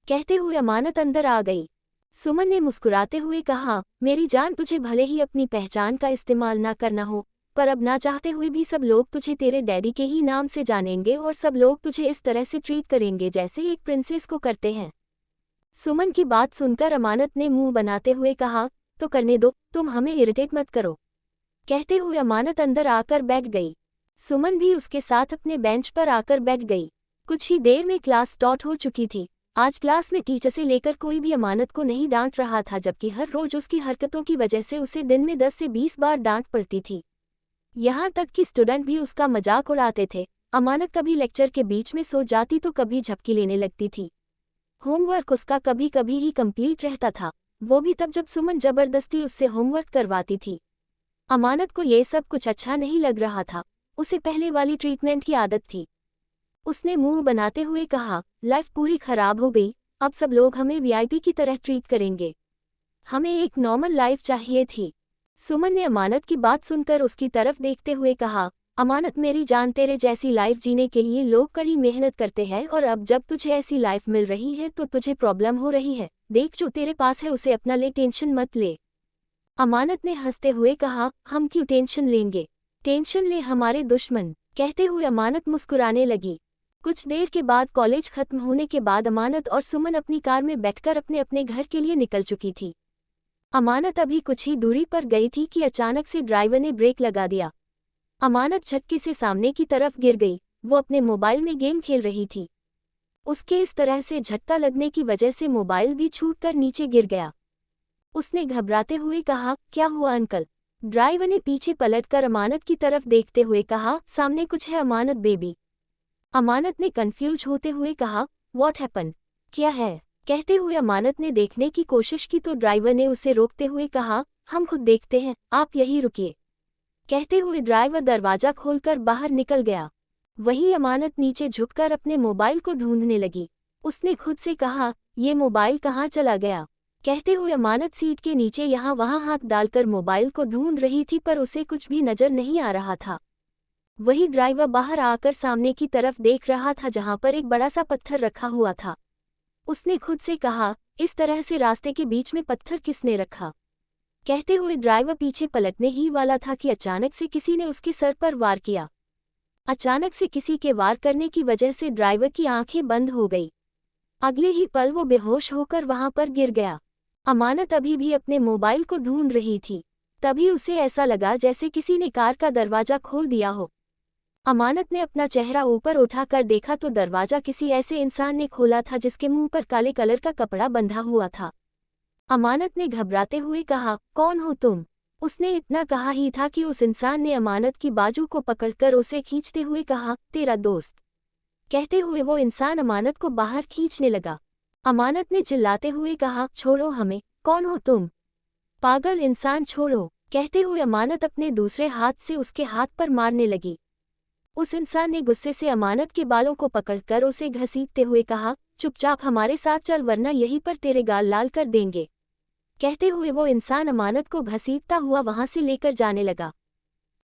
कहते हुए अमानत अंदर आ गई। सुमन ने मुस्कुराते हुए कहा, मेरी जान तुझे भले ही अपनी पहचान का इस्तेमाल ना करना हो, पर अब ना चाहते हुए भी सब लोग तुझे तेरे डैडी के ही नाम से जानेंगे और सब लोग तुझे इस तरह से ट्रीट करेंगे जैसे एक प्रिंसेस को करते हैं। सुमन की बात सुनकर अमानत ने मुंह बनाते हुए कहा, तो करने दो, तुम हमें इरिटेट मत करो। कहते हुए अमानत अंदर आकर बैठ गई। सुमन भी उसके साथ अपने बेंच पर आकर बैठ गई। कुछ ही देर में क्लास स्टार्ट हो चुकी थी। आज क्लास में टीचर से लेकर कोई भी अमानत को नहीं डांट रहा था, जबकि हर रोज उसकी हरकतों की वजह से उसे दिन में 10 से 20 बार डांट पड़ती थी। यहाँ तक कि स्टूडेंट भी उसका मजाक उड़ाते थे। अमानत कभी लेक्चर के बीच में सो जाती तो कभी झपकी लेने लगती थी। होमवर्क उसका कभी कभी ही कंप्लीट रहता था, वो भी तब जब सुमन जबरदस्ती उससे होमवर्क करवाती थी। अमानत को ये सब कुछ अच्छा नहीं लग रहा था, उसे पहले वाली ट्रीटमेंट की आदत थी। उसने मुंह बनाते हुए कहा, लाइफ पूरी खराब हो गई, अब सब लोग हमें वीआईपी की तरह ट्रीट करेंगे, हमें एक नॉर्मल लाइफ चाहिए थी। सुमन ने अमानत की बात सुनकर उसकी तरफ देखते हुए कहा, अमानत मेरी जान, तेरे जैसी लाइफ जीने के लिए लोग कड़ी मेहनत करते हैं और अब जब तुझे ऐसी लाइफ मिल रही है तो तुझे प्रॉब्लम हो रही है। देख जो तेरे पास है उसे अपना ले, टेंशन मत ले। अमानत ने हंसते हुए कहा, हम क्यों टेंशन लेंगे, टेंशन ले हमारे दुश्मन। कहते हुए अमानत मुस्कुराने लगी। कुछ देर के बाद कॉलेज खत्म होने के बाद अमानत और सुमन अपनी कार में बैठकर अपने अपने घर के लिए निकल चुकी थी। अमानत अभी कुछ ही दूरी पर गई थी कि अचानक से ड्राइवर ने ब्रेक लगा दिया। अमानत झटके से सामने की तरफ गिर गई। वो अपने मोबाइल में गेम खेल रही थी। उसके इस तरह से झटका लगने की वजह से मोबाइल भी छूटकर नीचे गिर गया। उसने घबराते हुए कहा, क्या हुआ अंकल? ड्राइवर ने पीछे पलटकर अमानत की तरफ देखते हुए कहा, सामने कुछ है अमानत बेबी। अमानत ने कंफ्यूज होते हुए कहा, व्हाट हैपन, क्या है? कहते हुए अमानत ने देखने की कोशिश की तो ड्राइवर ने उसे रोकते हुए कहा, हम खुद देखते हैं, आप यहीं रुकिए। कहते हुए ड्राइवर दरवाजा खोलकर बाहर निकल गया। वहीं अमानत नीचे झुककर अपने मोबाइल को ढूंढने लगी। उसने खुद से कहा, ये मोबाइल कहाँ चला गया? कहते हुए अमानत सीट के नीचे यहाँ वहाँ हाथ डालकर मोबाइल को ढूंढ रही थी, पर उसे कुछ भी नजर नहीं आ रहा था। वही ड्राइवर बाहर आकर सामने की तरफ देख रहा था जहाँ पर एक बड़ा सा पत्थर रखा हुआ था। उसने खुद से कहा, इस तरह से रास्ते के बीच में पत्थर किसने रखा। कहते हुए ड्राइवर पीछे पलटने ही वाला था कि अचानक से किसी ने उसके सर पर वार किया। अचानक से किसी के वार करने की वजह से ड्राइवर की आंखें बंद हो गई। अगले ही पल वो बेहोश होकर वहां पर गिर गया। अमानत अभी भी अपने मोबाइल को ढूंढ रही थी। तभी उसे ऐसा लगा जैसे किसी ने कार का दरवाजा खोल दिया हो। अमानत ने अपना चेहरा ऊपर उठाकर देखा तो दरवाजा किसी ऐसे इंसान ने खोला था जिसके मुंह पर काले कलर का कपड़ा बंधा हुआ था। अमानत ने घबराते हुए कहा, कौन हो तुम? उसने इतना कहा ही था कि उस इंसान ने अमानत की बाजू को पकड़कर उसे खींचते हुए कहा, तेरा दोस्त। कहते हुए वो इंसान अमानत को बाहर खींचने लगा। अमानत ने चिल्लाते हुए कहा, छोड़ो हमें, कौन हो तुम? पागल इंसान, छोड़ो। कहते हुए अमानत अपने दूसरे हाथ से उसके हाथ पर मारने लगी। उस इंसान ने गुस्से से अमानत के बालों को पकड़कर उसे घसीटते हुए कहा, चुपचाप हमारे साथ चल वरना यहीं पर तेरे गाल लाल कर देंगे। कहते हुए वो इंसान अमानत को घसीटता हुआ वहां से लेकर जाने लगा।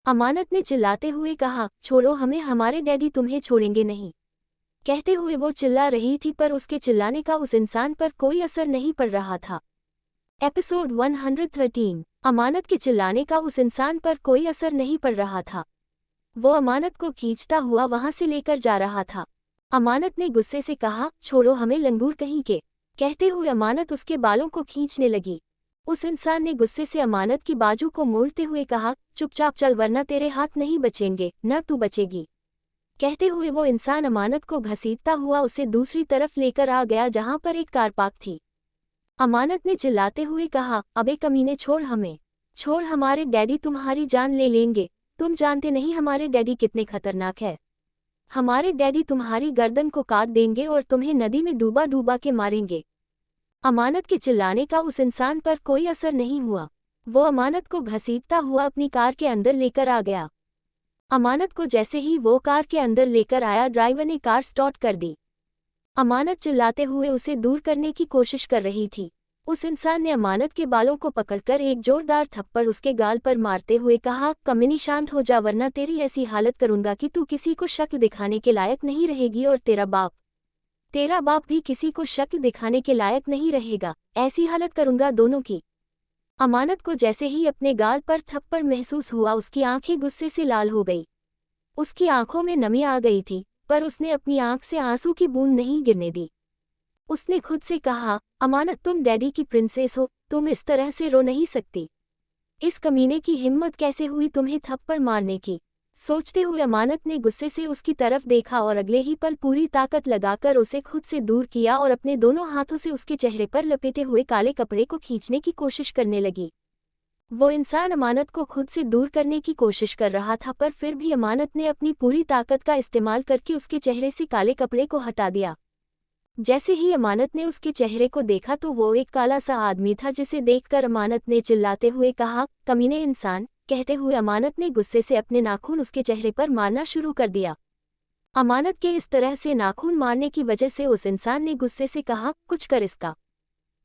अमानत ने चिल्लाते हुए कहा, छोड़ो हमें, हमारे डैडी तुम्हें छोड़ेंगे नहीं। कहते हुए वो चिल्ला रही थी पर उसके चिल्लाने का उस इंसान पर कोई असर नहीं पड़ रहा था। एपिसोड 113। अमानत के चिल्लाने का उस इंसान पर कोई असर नहीं पड़ रहा था। वो अमानत को खींचता हुआ वहां से लेकर जा रहा था। अमानत ने गुस्से से कहा, छोड़ो हमें लंगूर कहीं के। कहते हुए अमानत उसके बालों को खींचने लगी। उस इंसान ने गुस्से से अमानत की बाजू को मोड़ते हुए कहा, चुपचाप चल वरना तेरे हाथ नहीं बचेंगे, न तू बचेगी। कहते हुए वो इंसान अमानत को घसीटता हुआ उसे दूसरी तरफ लेकर आ गया जहां पर एक कार पार्क थी। अमानत ने चिल्लाते हुए कहा, अबे कमीने, छोड़ हमें, छोड़, हमारे डैडी तुम्हारी जान ले लेंगे। तुम जानते नहीं हमारे डैडी कितने खतरनाक है। हमारे डैडी तुम्हारी गर्दन को काट देंगे और तुम्हें नदी में डूबा डूबा के मारेंगे। अमानत के चिल्लाने का उस इंसान पर कोई असर नहीं हुआ। वो अमानत को घसीटता हुआ अपनी कार के अंदर लेकर आ गया। अमानत को जैसे ही वो कार के अंदर लेकर आया, ड्राइवर ने कार स्टार्ट कर दी। अमानत चिल्लाते हुए उसे दूर करने की कोशिश कर रही थी। उस इंसान ने अमानत के बालों को पकड़कर एक जोरदार थप्पड़ उसके गाल पर मारते हुए कहा, कमीनी शांत हो जा वरना तेरी ऐसी हालत करूंगा कि तू किसी को शक्ल दिखाने के लायक नहीं रहेगी और तेरा बाप भी किसी को शक्ल दिखाने के लायक नहीं रहेगा। ऐसी हालत करूंगा दोनों की। अमानत को जैसे ही अपने गाल पर थप्पड़ महसूस हुआ, उसकी आंखें गुस्से से लाल हो गई। उसकी आंखों में नमी आ गई थी, पर उसने अपनी आंख से आंसू की बूंद नहीं गिरने दी। उसने खुद से कहा, अमानत तुम डैडी की प्रिंसेस हो, तुम इस तरह से रो नहीं सकती। इस कमीने की हिम्मत कैसे हुई तुम्हें थप्पड़ मारने की? सोचते हुए अमानत ने गुस्से से उसकी तरफ देखा और अगले ही पल पूरी ताकत लगाकर उसे खुद से दूर किया और अपने दोनों हाथों से उसके चेहरे पर लपेटे हुए काले कपड़े को खींचने की कोशिश करने लगी। वो इंसान अमानत को खुद से दूर करने की कोशिश कर रहा था, पर फिर भी अमानत ने अपनी पूरी ताकत का इस्तेमाल करके उसके चेहरे से काले कपड़े को हटा दिया। जैसे ही अमानत ने उसके चेहरे को देखा तो वो एक काला सा आदमी था, जिसे देखकर अमानत ने चिल्लाते हुए कहा, कमीने इंसान। कहते हुए अमानत ने गुस्से से अपने नाखून उसके चेहरे पर मारना शुरू कर दिया। अमानत के इस तरह से नाखून मारने की वजह से उस इंसान ने गुस्से से कहा, कुछ कर इसका,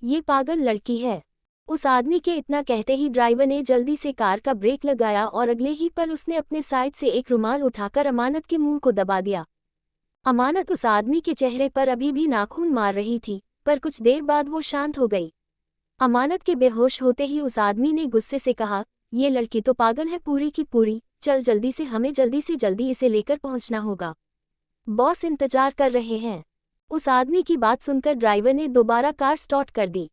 ये पागल लड़की है। उस आदमी के इतना कहते ही ड्राइवर ने जल्दी से कार का ब्रेक लगाया और अगले ही पल उसने अपने साइड से एक रुमाल उठाकर अमानत के मुंह को दबा दिया। अमानत उस आदमी के चेहरे पर अभी भी नाखून मार रही थी, पर कुछ देर बाद वो शांत हो गई। अमानत के बेहोश होते ही उस आदमी ने गुस्से से कहा, ये लड़की तो पागल है पूरी की पूरी, चल जल्दी से, हमें जल्दी से जल्दी इसे लेकर पहुंचना होगा, बॉस इंतजार कर रहे हैं। उस आदमी की बात सुनकर ड्राइवर ने दोबारा कार स्टार्ट कर दी।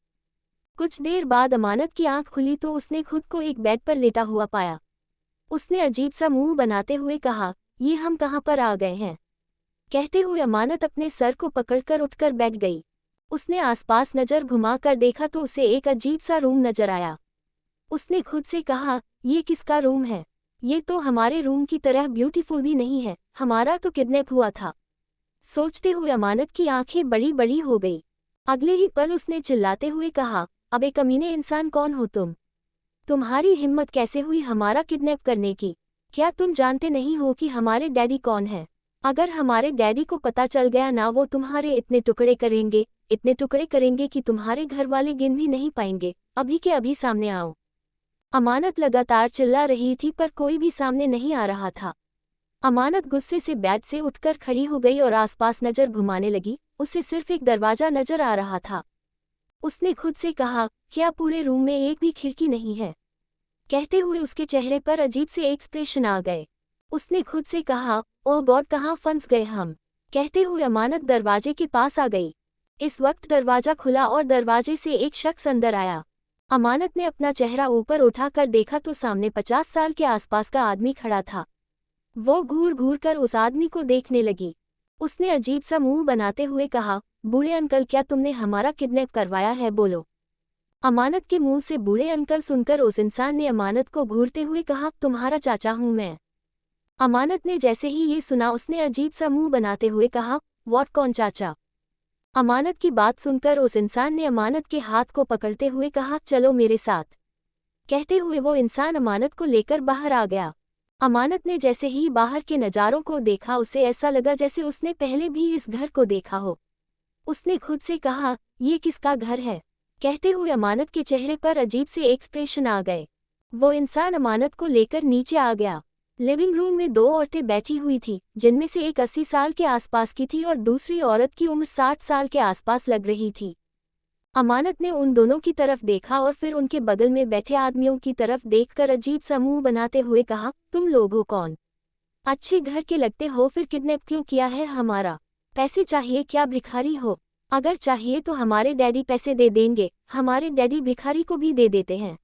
कुछ देर बाद अमानत की आंख खुली तो उसने खुद को एक बेड पर लेटा हुआ पाया। उसने अजीब सा मुंह बनाते हुए कहा, ये हम कहाँ पर आ गए हैं? कहते हुए अमानत अपने सर को पकड़कर उठकर बैठ गई। उसने आसपास नजर घुमाकर देखा तो उसे एक अजीब सा रूम नजर आया। उसने खुद से कहा, ये किसका रूम है? ये तो हमारे रूम की तरह ब्यूटीफुल भी नहीं है, हमारा तो किडनैप हुआ था। सोचते हुए अमानत की आंखें बड़ी बड़ी हो गई। अगले ही पल उसने चिल्लाते हुए कहा, अबे कमीने इंसान, कौन हो तुम? तुम्हारी हिम्मत कैसे हुई हमारा किडनैप करने की? क्या तुम जानते नहीं हो कि हमारे डैडी कौन है? अगर हमारे डैडी को पता चल गया ना, वो तुम्हारे इतने टुकड़े करेंगे इतने टुकड़े करेंगे कि तुम्हारे घर वाले गिन भी नहीं पाएंगे, अभी के अभी सामने आओ। अमानत लगातार चिल्ला रही थी पर कोई भी सामने नहीं आ रहा था। अमानत गुस्से से बेड से उठकर खड़ी हो गई और आसपास नजर घुमाने लगी। उसे सिर्फ एक दरवाजा नजर आ रहा था। उसने खुद से कहा, क्या पूरे रूम में एक भी खिड़की नहीं है? कहते हुए उसके चेहरे पर अजीब से एक्सप्रेशन आ गए। उसने खुद से कहा, ओह गॉड, कहाँ फंस गए हम? कहते हुए अमानत दरवाजे के पास आ गई। इस वक्त दरवाजा खुला और दरवाजे से एक शख्स अंदर आया। अमानत ने अपना चेहरा ऊपर उठाकर देखा तो सामने 50 साल के आसपास का आदमी खड़ा था। वो घूर घूर कर उस आदमी को देखने लगी। उसने अजीब सा मुंह बनाते हुए कहा, बूढ़े अंकल, क्या तुमने हमारा किडनैप करवाया है? बोलो। अमानत के मुंह से बूढ़े अंकल सुनकर उस इंसान ने अमानत को घूरते हुए कहा, तुम्हारा चाचा हूं मैं। अमानत ने जैसे ही ये सुना उसने अजीब सा मुंह बनाते हुए कहा, व्हाट, कौन चाचा? अमानत की बात सुनकर उस इंसान ने अमानत के हाथ को पकड़ते हुए कहा, चलो मेरे साथ। कहते हुए वो इंसान अमानत को लेकर बाहर आ गया। अमानत ने जैसे ही बाहर के नज़ारों को देखा उसे ऐसा लगा जैसे उसने पहले भी इस घर को देखा हो। उसने खुद से कहा, ये किसका घर है? कहते हुए अमानत के चेहरे पर अजीब से एक्सप्रेशन आ गए। वो इंसान अमानत को लेकर नीचे आ गया। लिविंग रूम में 2 औरतें बैठी हुई थी, जिनमें से एक 80 साल के आसपास की थी और दूसरी औरत की उम्र 60 साल के आसपास लग रही थी। अमानत ने उन दोनों की तरफ देखा और फिर उनके बगल में बैठे आदमियों की तरफ देखकर अजीब सा मुंह बनाते हुए कहा, तुम लोग हो कौन? अच्छे घर के लगते हो, फिर किडनैप क्यों किया है हमारा? पैसे चाहिए क्या? भिखारी हो? अगर चाहिए तो हमारे डैडी पैसे दे देंगे, हमारे डैडी भिखारी को भी दे देते हैं।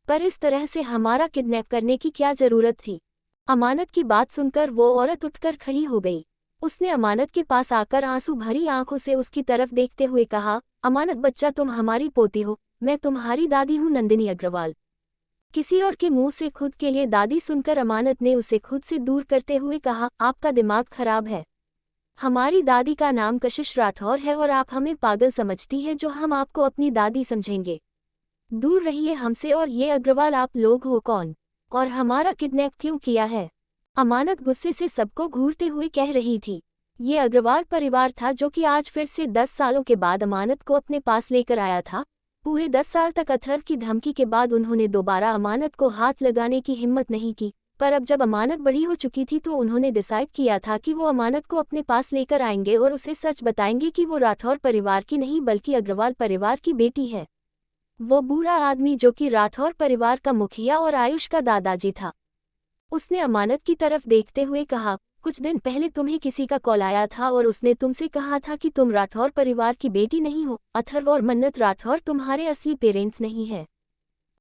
पर इस तरह से हमारा किडनैप करने की क्या जरूरत थी? अमानत की बात सुनकर वो औरत उठकर खड़ी हो गई। उसने अमानत के पास आकर आंसू भरी आंखों से उसकी तरफ देखते हुए कहा, अमानत बच्चा, तुम हमारी पोती हो, मैं तुम्हारी दादी हूँ, नंदिनी अग्रवाल। किसी और के मुंह से खुद के लिए दादी सुनकर अमानत ने उसे खुद से दूर करते हुए कहा, आपका दिमाग खराब है। हमारी दादी का नाम कशिश राठौर है और आप हमें पागल समझती है जो हम आपको अपनी दादी समझेंगे। दूर रहिए हमसे। और ये अग्रवाल आप लोग हो कौन? और हमारा किडनैप क्यों किया है? अमानत गुस्से से सबको घूरते हुए कह रही थी। ये अग्रवाल परिवार था जो कि आज फिर से 10 सालों के बाद अमानत को अपने पास लेकर आया था। पूरे 10 साल तक अथर्व की धमकी के बाद उन्होंने दोबारा अमानत को हाथ लगाने की हिम्मत नहीं की, पर अब जब अमानत बड़ी हो चुकी थी तो उन्होंने डिसाइड किया था कि वो अमानत को अपने पास लेकर आएंगे और उसे सच बताएंगे कि वो राठौर परिवार की नहीं बल्कि अग्रवाल परिवार की बेटी है। वो बूढ़ा आदमी जो कि राठौर परिवार का मुखिया और आयुष का दादाजी था। उसने अमानत की तरफ देखते हुए कहा, कुछ दिन पहले तुम्हें किसी का कॉल आया था और उसने तुमसे कहा था कि तुम राठौर परिवार की बेटी नहीं हो। अथर्व और मन्नत राठौर तुम्हारे असली पेरेंट्स नहीं है।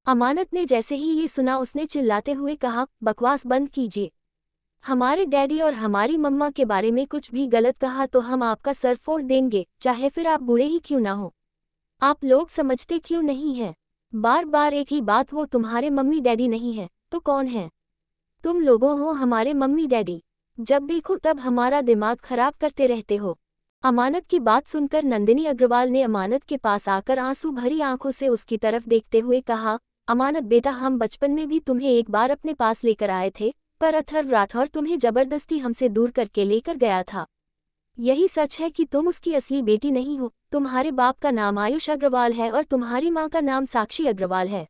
अमानत ने जैसे ही ये सुना उसने चिल्लाते हुए कहा, बकवास बंद कीजिए। हमारे डैडी और हमारी मम्मा के बारे में कुछ भी गलत कहा तो हम आपका सर फोड़ देंगे, चाहे फिर आप बूढ़े ही क्यों ना हो। आप लोग समझते क्यों नहीं है? बार बार एक ही बात, वो तुम्हारे मम्मी डैडी नहीं है तो कौन है? तुम लोगों हो हमारे मम्मी डैडी। जब देखो तब हमारा दिमाग खराब करते रहते हो। अमानत की बात सुनकर नंदिनी अग्रवाल ने अमानत के पास आकर आंसू भरी आंखों से उसकी तरफ देखते हुए कहा, अमानत बेटा, हम बचपन में भी तुम्हें एक बार अपने पास लेकर आए थे, पर अथर्व राठौर तुम्हें जबरदस्ती हमसे दूर करके लेकर गया था। यही सच है कि तुम उसकी असली बेटी नहीं हो। तुम्हारे बाप का नाम आयुष अग्रवाल है और तुम्हारी माँ का नाम साक्षी अग्रवाल है।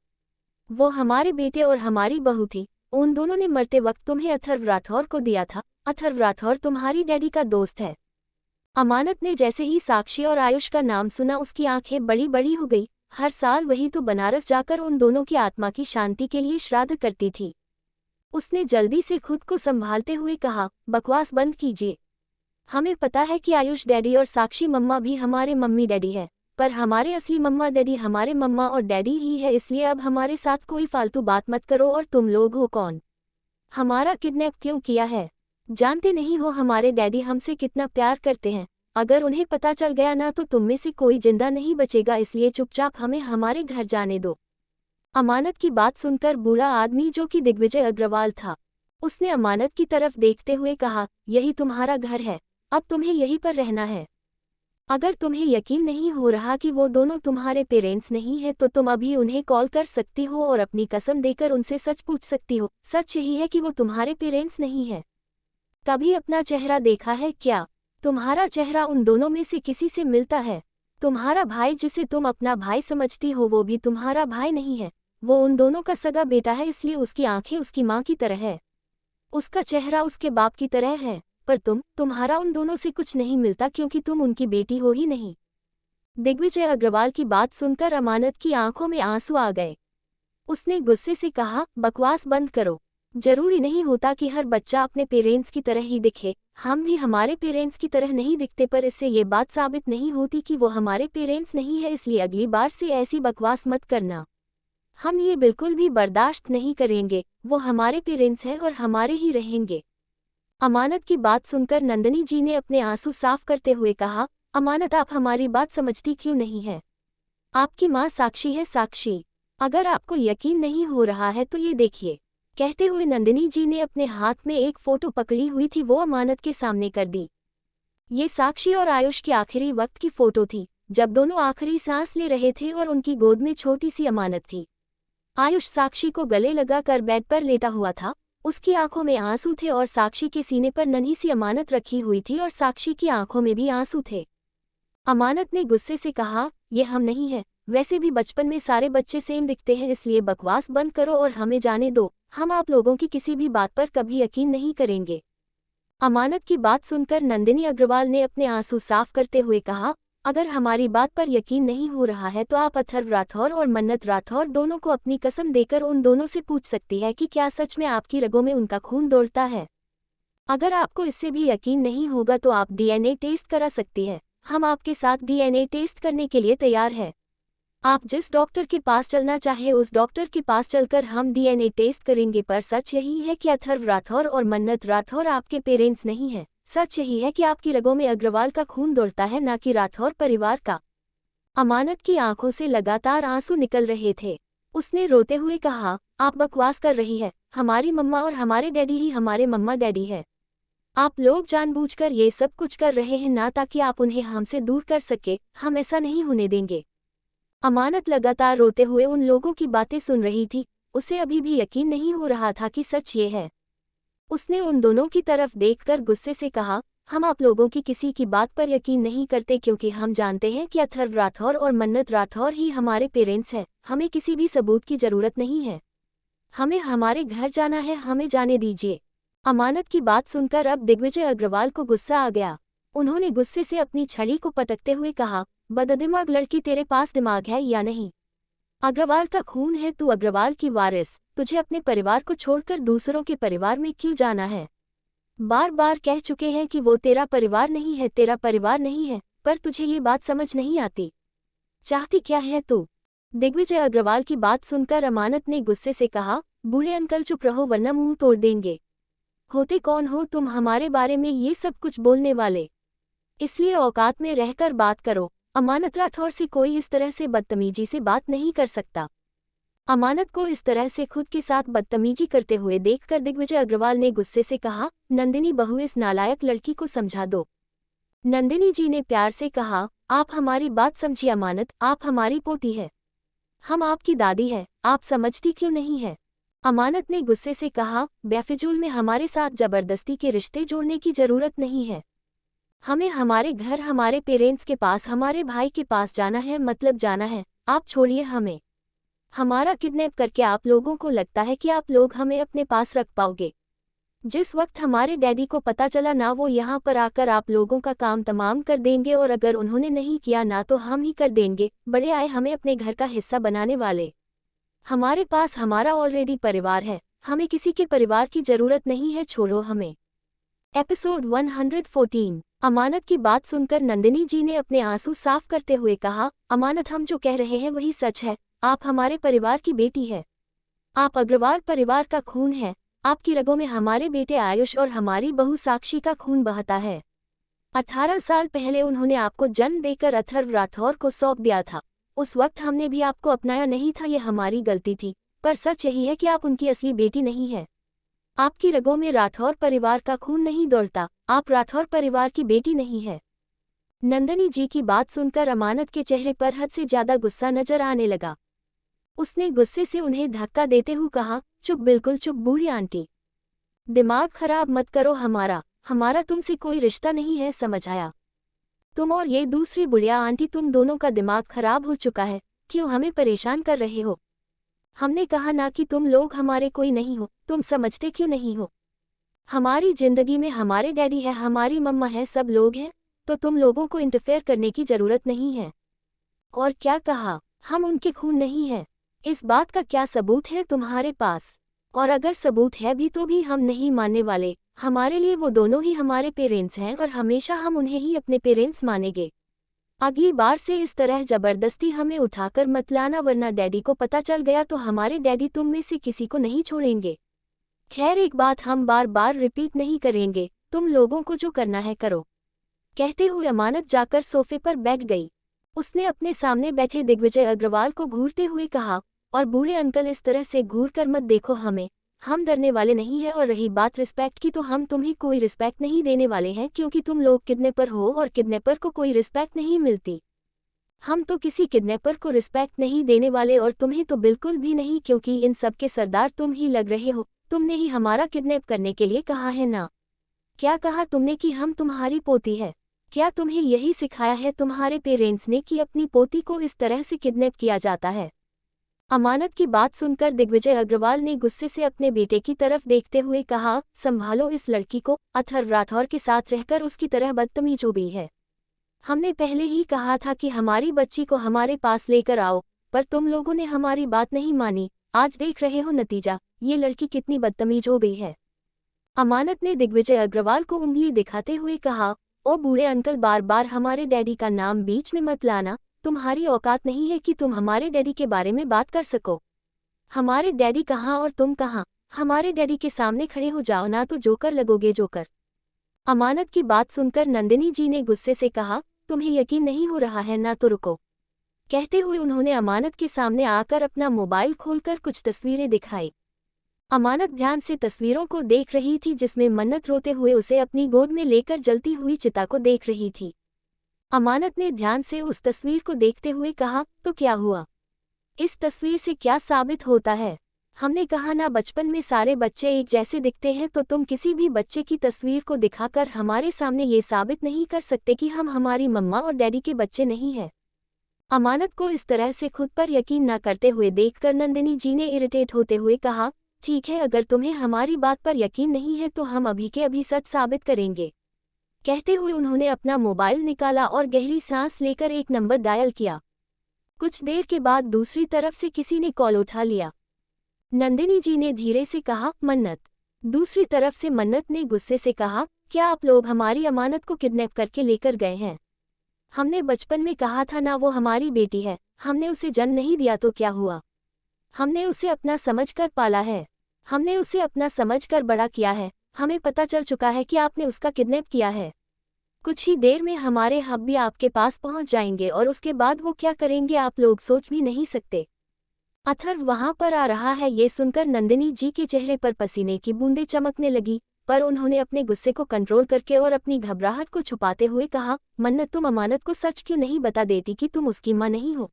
वो हमारे बेटे और हमारी बहू थी। उन दोनों ने मरते वक्त तुम्हें अथर्व राठौर को दिया था। अथर्व राठौर तुम्हारी डैडी का दोस्त है। अमानत ने जैसे ही साक्षी और आयुष का नाम सुना उसकी आंखें बड़ी बड़ी हो गई। हर साल वही तो बनारस जाकर उन दोनों की आत्मा की शांति के लिए श्राद्ध करती थी। उसने जल्दी से खुद को संभालते हुए कहा, बकवास बंद कीजिए। हमें पता है कि आयुष डैडी और साक्षी मम्मा भी हमारे मम्मी डैडी है, पर हमारे असली मम्मा डैडी हमारे मम्मा और डैडी ही है। इसलिए अब हमारे साथ कोई फालतू बात मत करो। और तुम लोग हो कौन? हमारा किडनैप क्यों किया है? जानते नहीं हो हमारे डैडी हमसे कितना प्यार करते हैं। अगर उन्हें पता चल गया ना तो तुम में से कोई जिंदा नहीं बचेगा, इसलिए चुपचाप हमें हमारे घर जाने दो। अमानत की बात सुनकर बूढ़ा आदमी जो कि दिग्विजय अग्रवाल था, उसने अमानत की तरफ देखते हुए कहा, यही तुम्हारा घर है, अब तुम्हें यहीं पर रहना है। अगर तुम्हें यकीन नहीं हो रहा कि वो दोनों तुम्हारे पेरेंट्स नहीं है तो तुम अभी उन्हें कॉल कर सकती हो और अपनी कसम देकर उनसे सच पूछ सकती हो। सच यही है कि वो तुम्हारे पेरेंट्स नहीं है। कभी अपना चेहरा देखा है क्या? तुम्हारा चेहरा उन दोनों में से किसी से मिलता है? तुम्हारा भाई जिसे तुम अपना भाई समझती हो वो भी तुम्हारा भाई नहीं है। वो उन दोनों का सगा बेटा है, इसलिए उसकी आंखें उसकी माँ की तरह है, उसका चेहरा उसके बाप की तरह है। पर तुम्हारा उन दोनों से कुछ नहीं मिलता क्योंकि तुम उनकी बेटी हो ही नहीं। दिग्विजय अग्रवाल की बात सुनकर अमानत की आंखों में आंसू आ गए। उसने गुस्से से कहा, बकवास बंद करो। जरूरी नहीं होता कि हर बच्चा अपने पेरेंट्स की तरह ही दिखे। हम भी हमारे पेरेंट्स की तरह नहीं दिखते, पर इससे ये बात साबित नहीं होती कि वो हमारे पेरेंट्स नहीं है। इसलिए अगली बार से ऐसी बकवास मत करना। हम ये बिल्कुल भी बर्दाश्त नहीं करेंगे। वो हमारे पेरेंट्स हैं और हमारे ही रहेंगे। अमानत की बात सुनकर नंदिनी जी ने अपने आंसू साफ करते हुए कहा, अमानत आप हमारी बात समझती क्यों नहीं है? आपकी माँ साक्षी है, साक्षी। अगर आपको यकीन नहीं हो रहा है तो ये देखिए। कहते हुए नंदिनी जी ने अपने हाथ में एक फोटो पकड़ी हुई थी वो अमानत के सामने कर दी। ये साक्षी और आयुष की आखिरी वक्त की फोटो थी, जब दोनों आखिरी सांस ले रहे थे और उनकी गोद में छोटी सी अमानत थी। आयुष साक्षी को गले लगाकर बेड पर लेटा हुआ था। उसकी आंखों में आंसू थे और साक्षी के सीने पर नन्ही सी अमानत रखी हुई थी और साक्षी की आंखों में भी आंसू थे। अमानत ने गुस्से से कहा, ये हम नहीं है। वैसे भी बचपन में सारे बच्चे सेम दिखते हैं, इसलिए बकवास बंद करो और हमें जाने दो। हम आप लोगों की किसी भी बात पर कभी यकीन नहीं करेंगे। अमानत की बात सुनकर नंदिनी अग्रवाल ने अपने आंसू साफ करते हुए कहा, अगर हमारी बात पर यकीन नहीं हो रहा है तो आप अथर्व राठौर और मन्नत राठौर दोनों को अपनी कसम देकर उन दोनों से पूछ सकती है कि क्या सच में आपकी रगों में उनका खून दौड़ता है। अगर आपको इससे भी यकीन नहीं होगा तो आप डीएनए टेस्ट करा सकती है। हम आपके साथ डीएनए टेस्ट करने के लिए तैयार है। आप जिस डॉक्टर के पास चलना चाहे उस डॉक्टर के पास चलकर हम डीएनए टेस्ट करेंगे। पर सच यही है कि अथर्व राठौर और मन्नत राठौर आपके पेरेंट्स नहीं हैं। सच यही है कि आपकी रगों में अग्रवाल का खून दौड़ता है, ना कि राठौर परिवार का। अमानत की आंखों से लगातार आंसू निकल रहे थे। उसने रोते हुए कहा, आप बकवास कर रही है। हमारी मम्मा और हमारे डैडी ही हमारे मम्मा डैडी है। आप लोग जानबूझकर ये सब कुछ कर रहे हैं ना ताकि आप उन्हें हमसे दूर कर सके। हम ऐसा नहीं होने देंगे। अमानत लगातार रोते हुए उन लोगों की बातें सुन रही थी। उसे अभी भी यकीन नहीं हो रहा था कि सच ये है। उसने उन दोनों की तरफ देखकर गुस्से से कहा, हम आप लोगों की किसी की बात पर यकीन नहीं करते क्योंकि हम जानते हैं कि अथर्व राठौर और मन्नत राठौर ही हमारे पेरेंट्स हैं। हमें किसी भी सबूत की जरूरत नहीं है। हमें हमारे घर जाना है, हमें जाने दीजिए। अमानत की बात सुनकर अब दिग्विजय अग्रवाल को गुस्सा आ गया। उन्होंने गुस्से से अपनी छड़ी को पटकते हुए कहा, बददिमाग लड़की, तेरे पास दिमाग है या नहीं? अग्रवाल का खून है, तू अग्रवाल की वारिस। तुझे अपने परिवार को छोड़कर दूसरों के परिवार में क्यों जाना है? बार बार कह चुके हैं कि वो तेरा परिवार नहीं है, तेरा परिवार नहीं है, पर तुझे ये बात समझ नहीं आती। चाहती क्या है तू? दिग्विजय अग्रवाल की बात सुनकर अमानत ने गुस्से से कहा, बूढ़े अंकल चुप रहो वरना मुंह तोड़ देंगे। होते कौन हो तुम हमारे बारे में ये सब कुछ बोलने वाले? इसलिए औकात में रहकर बात करो। अमानत राठौर से कोई इस तरह से बदतमीजी से बात नहीं कर सकता। अमानत को इस तरह से खुद के साथ बदतमीजी करते हुए देखकर दिग्विजय अग्रवाल ने गुस्से से कहा, नंदिनी बहू, इस नालायक लड़की को समझा दो। नंदिनी जी ने प्यार से कहा, आप हमारी बात समझिए अमानत, आप हमारी पोती है। हम आपकी दादी है, आप समझती क्यों नहीं है? अमानत ने गुस्से से कहा, बेफिजूल में हमारे साथ जबरदस्ती के रिश्ते जोड़ने की जरूरत नहीं है। हमें हमारे घर, हमारे पेरेंट्स के पास, हमारे भाई के पास जाना है, मतलब जाना है। आप छोड़िए हमें। हमारा किडनैप करके आप लोगों को लगता है कि आप लोग हमें अपने पास रख पाओगे? जिस वक्त हमारे डैडी को पता चला ना, वो यहाँ पर आकर आप लोगों का काम तमाम कर देंगे, और अगर उन्होंने नहीं किया ना तो हम ही कर देंगे। बड़े आए हमें अपने घर का हिस्सा बनाने वाले। हमारे पास हमारा ऑलरेडी परिवार है, हमें किसी के परिवार की जरूरत नहीं है, छोड़ो हमें। एपिसोड 114। अमानत की बात सुनकर नंदिनी जी ने अपने आंसू साफ करते हुए कहा, अमानत, हम जो कह रहे हैं वही सच है। आप हमारे परिवार की बेटी है। आप अग्रवाल परिवार का खून है। आपकी रगों में हमारे बेटे आयुष और हमारी बहू साक्षी का खून बहता है। 18 साल पहले उन्होंने आपको जन्म देकर अथर्व राठौर को सौंप दिया था। उस वक्त हमने भी आपको अपनाया नहीं था, ये हमारी गलती थी। पर सच यही है कि आप उनकी असली बेटी नहीं है। आपकी रगों में राठौर परिवार का खून नहीं दौड़ता। आप राठौर परिवार की बेटी नहीं है। नंदिनी जी की बात सुनकर अमानत के चेहरे पर हद से ज्यादा गुस्सा नजर आने लगा। उसने गुस्से से उन्हें धक्का देते हुए कहा, चुप, बिल्कुल चुप बूढ़ी आंटी। दिमाग खराब मत करो हमारा तुमसे कोई रिश्ता नहीं है, समझ आया? तुम और ये दूसरी बुढ़िया आंटी, तुम दोनों का दिमाग खराब हो चुका है, क्यों हमें परेशान कर रहे हो? हमने कहा ना कि तुम लोग हमारे कोई नहीं हो, तुम समझते क्यों नहीं हो? हमारी जिंदगी में हमारे डैडी है, हमारी मम्मा है, सब लोग हैं, तो तुम लोगों को इंटरफेयर करने की जरूरत नहीं है। और क्या कहा? हम उनके खून नहीं हैं। इस बात का क्या सबूत है तुम्हारे पास? और अगर सबूत है भी तो भी हम नहीं मानने वाले। हमारे लिए वो दोनों ही हमारे पेरेंट्स हैं और हमेशा हम उन्हें ही अपने पेरेंट्स मानेंगे। अगली बार से इस तरह जबरदस्ती हमें उठाकर मत लाना, वरना डैडी को पता चल गया तो हमारे डैडी तुम में से किसी को नहीं छोड़ेंगे। खैर, एक बात हम बार बार रिपीट नहीं करेंगे, तुम लोगों को जो करना है करो। कहते हुए अमानत जाकर सोफे पर बैठ गई। उसने अपने सामने बैठे दिग्विजय अग्रवाल को घूरते हुए कहा, और बूढ़े अंकल, इस तरह से घूर कर मत देखो हमें, हम डरने वाले नहीं हैं। और रही बात रिस्पेक्ट की, तो हम तुम्हें कोई रिस्पेक्ट नहीं देने वाले हैं, क्योंकि तुम लोग किडनैपर हो और किडनैपर को कोई रिस्पेक्ट नहीं मिलती। हम तो किसी किडनैपर को रिस्पेक्ट नहीं देने वाले, और तुम्हें तो बिल्कुल भी नहीं, क्योंकि इन सब के सरदार तुम ही लग रहे हो। तुमने ही हमारा किडनैप करने के लिए कहा है ना? क्या कहा तुमने कि हम तुम्हारी पोती है? क्या तुम्हें यही सिखाया है तुम्हारे पेरेंट्स ने कि अपनी पोती को इस तरह से किडनैप किया जाता है? अमानत की बात सुनकर दिग्विजय अग्रवाल ने गुस्से से अपने बेटे की तरफ देखते हुए कहा, संभालो इस लड़की को, अथर्व राठौर के साथ रहकर उसकी तरह बदतमीज हो गई है। हमने पहले ही कहा था कि हमारी बच्ची को हमारे पास लेकर आओ, पर तुम लोगों ने हमारी बात नहीं मानी। आज देख रहे हो नतीजा, ये लड़की कितनी बदतमीज हो गई है। अमानत ने दिग्विजय अग्रवाल को उंगली दिखाते हुए कहा, ओ बूढ़े अंकल, बार बार हमारे डैडी का नाम बीच में मत लाना। तुम्हारी औकात नहीं है कि तुम हमारे डैडी के बारे में बात कर सको। हमारे डैडी कहाँ और तुम कहाँ? हमारे डैडी के सामने खड़े हो जाओ, ना तो जोकर लगोगे, जोकर। अमानत की बात सुनकर नंदिनी जी ने गुस्से से कहा, तुम्हें यकीन नहीं हो रहा है ना, तो रुको। कहते हुए उन्होंने अमानत के सामने आकर अपना मोबाइल खोलकर कुछ तस्वीरें दिखाई। अमानत ध्यान से तस्वीरों को देख रही थी, जिसमें मन्नत रोते हुए उसे अपनी गोद में लेकर जलती हुई चिता को देख रही थी। अमानत ने ध्यान से उस तस्वीर को देखते हुए कहा, तो क्या हुआ? इस तस्वीर से क्या साबित होता है? हमने कहा ना, बचपन में सारे बच्चे एक जैसे दिखते हैं, तो तुम किसी भी बच्चे की तस्वीर को दिखाकर हमारे सामने ये साबित नहीं कर सकते कि हम हमारी मम्मा और डैडी के बच्चे नहीं हैं। अमानत को इस तरह से खुद पर यकीन न करते हुए देखकर नंदिनी जी ने इरिटेट होते हुए कहा, ठीक है, अगर तुम्हें हमारी बात पर यकीन नहीं है तो हम अभी के अभी सच साबित करेंगे। कहते हुए उन्होंने अपना मोबाइल निकाला और गहरी सांस लेकर एक नंबर डायल किया। कुछ देर के बाद दूसरी तरफ से किसी ने कॉल उठा लिया। नंदिनी जी ने धीरे से कहा, मन्नत। दूसरी तरफ से मन्नत ने गुस्से से कहा, क्या आप लोग हमारी अमानत को किडनैप करके लेकर गए हैं? हमने बचपन में कहा था ना, वो हमारी बेटी है। हमने उसे जन्म नहीं दिया तो क्या हुआ? हमने उसे अपना समझकर पाला है। हमने उसे अपना समझकर बड़ा किया है। हमें पता चल चुका है कि आपने उसका किडनैप किया है। कुछ ही देर में हमारे हब भी आपके पास पहुंच जाएंगे, और उसके बाद वो क्या करेंगे आप लोग सोच भी नहीं सकते। अथर्व वहां पर आ रहा है। ये सुनकर नंदिनी जी के चेहरे पर पसीने की बूंदें चमकने लगी, पर उन्होंने अपने गुस्से को कंट्रोल करके और अपनी घबराहट को छुपाते हुए कहा, मन्नत, तुम अमानत को सच क्यों नहीं बता देती कि तुम उसकी मां नहीं हो?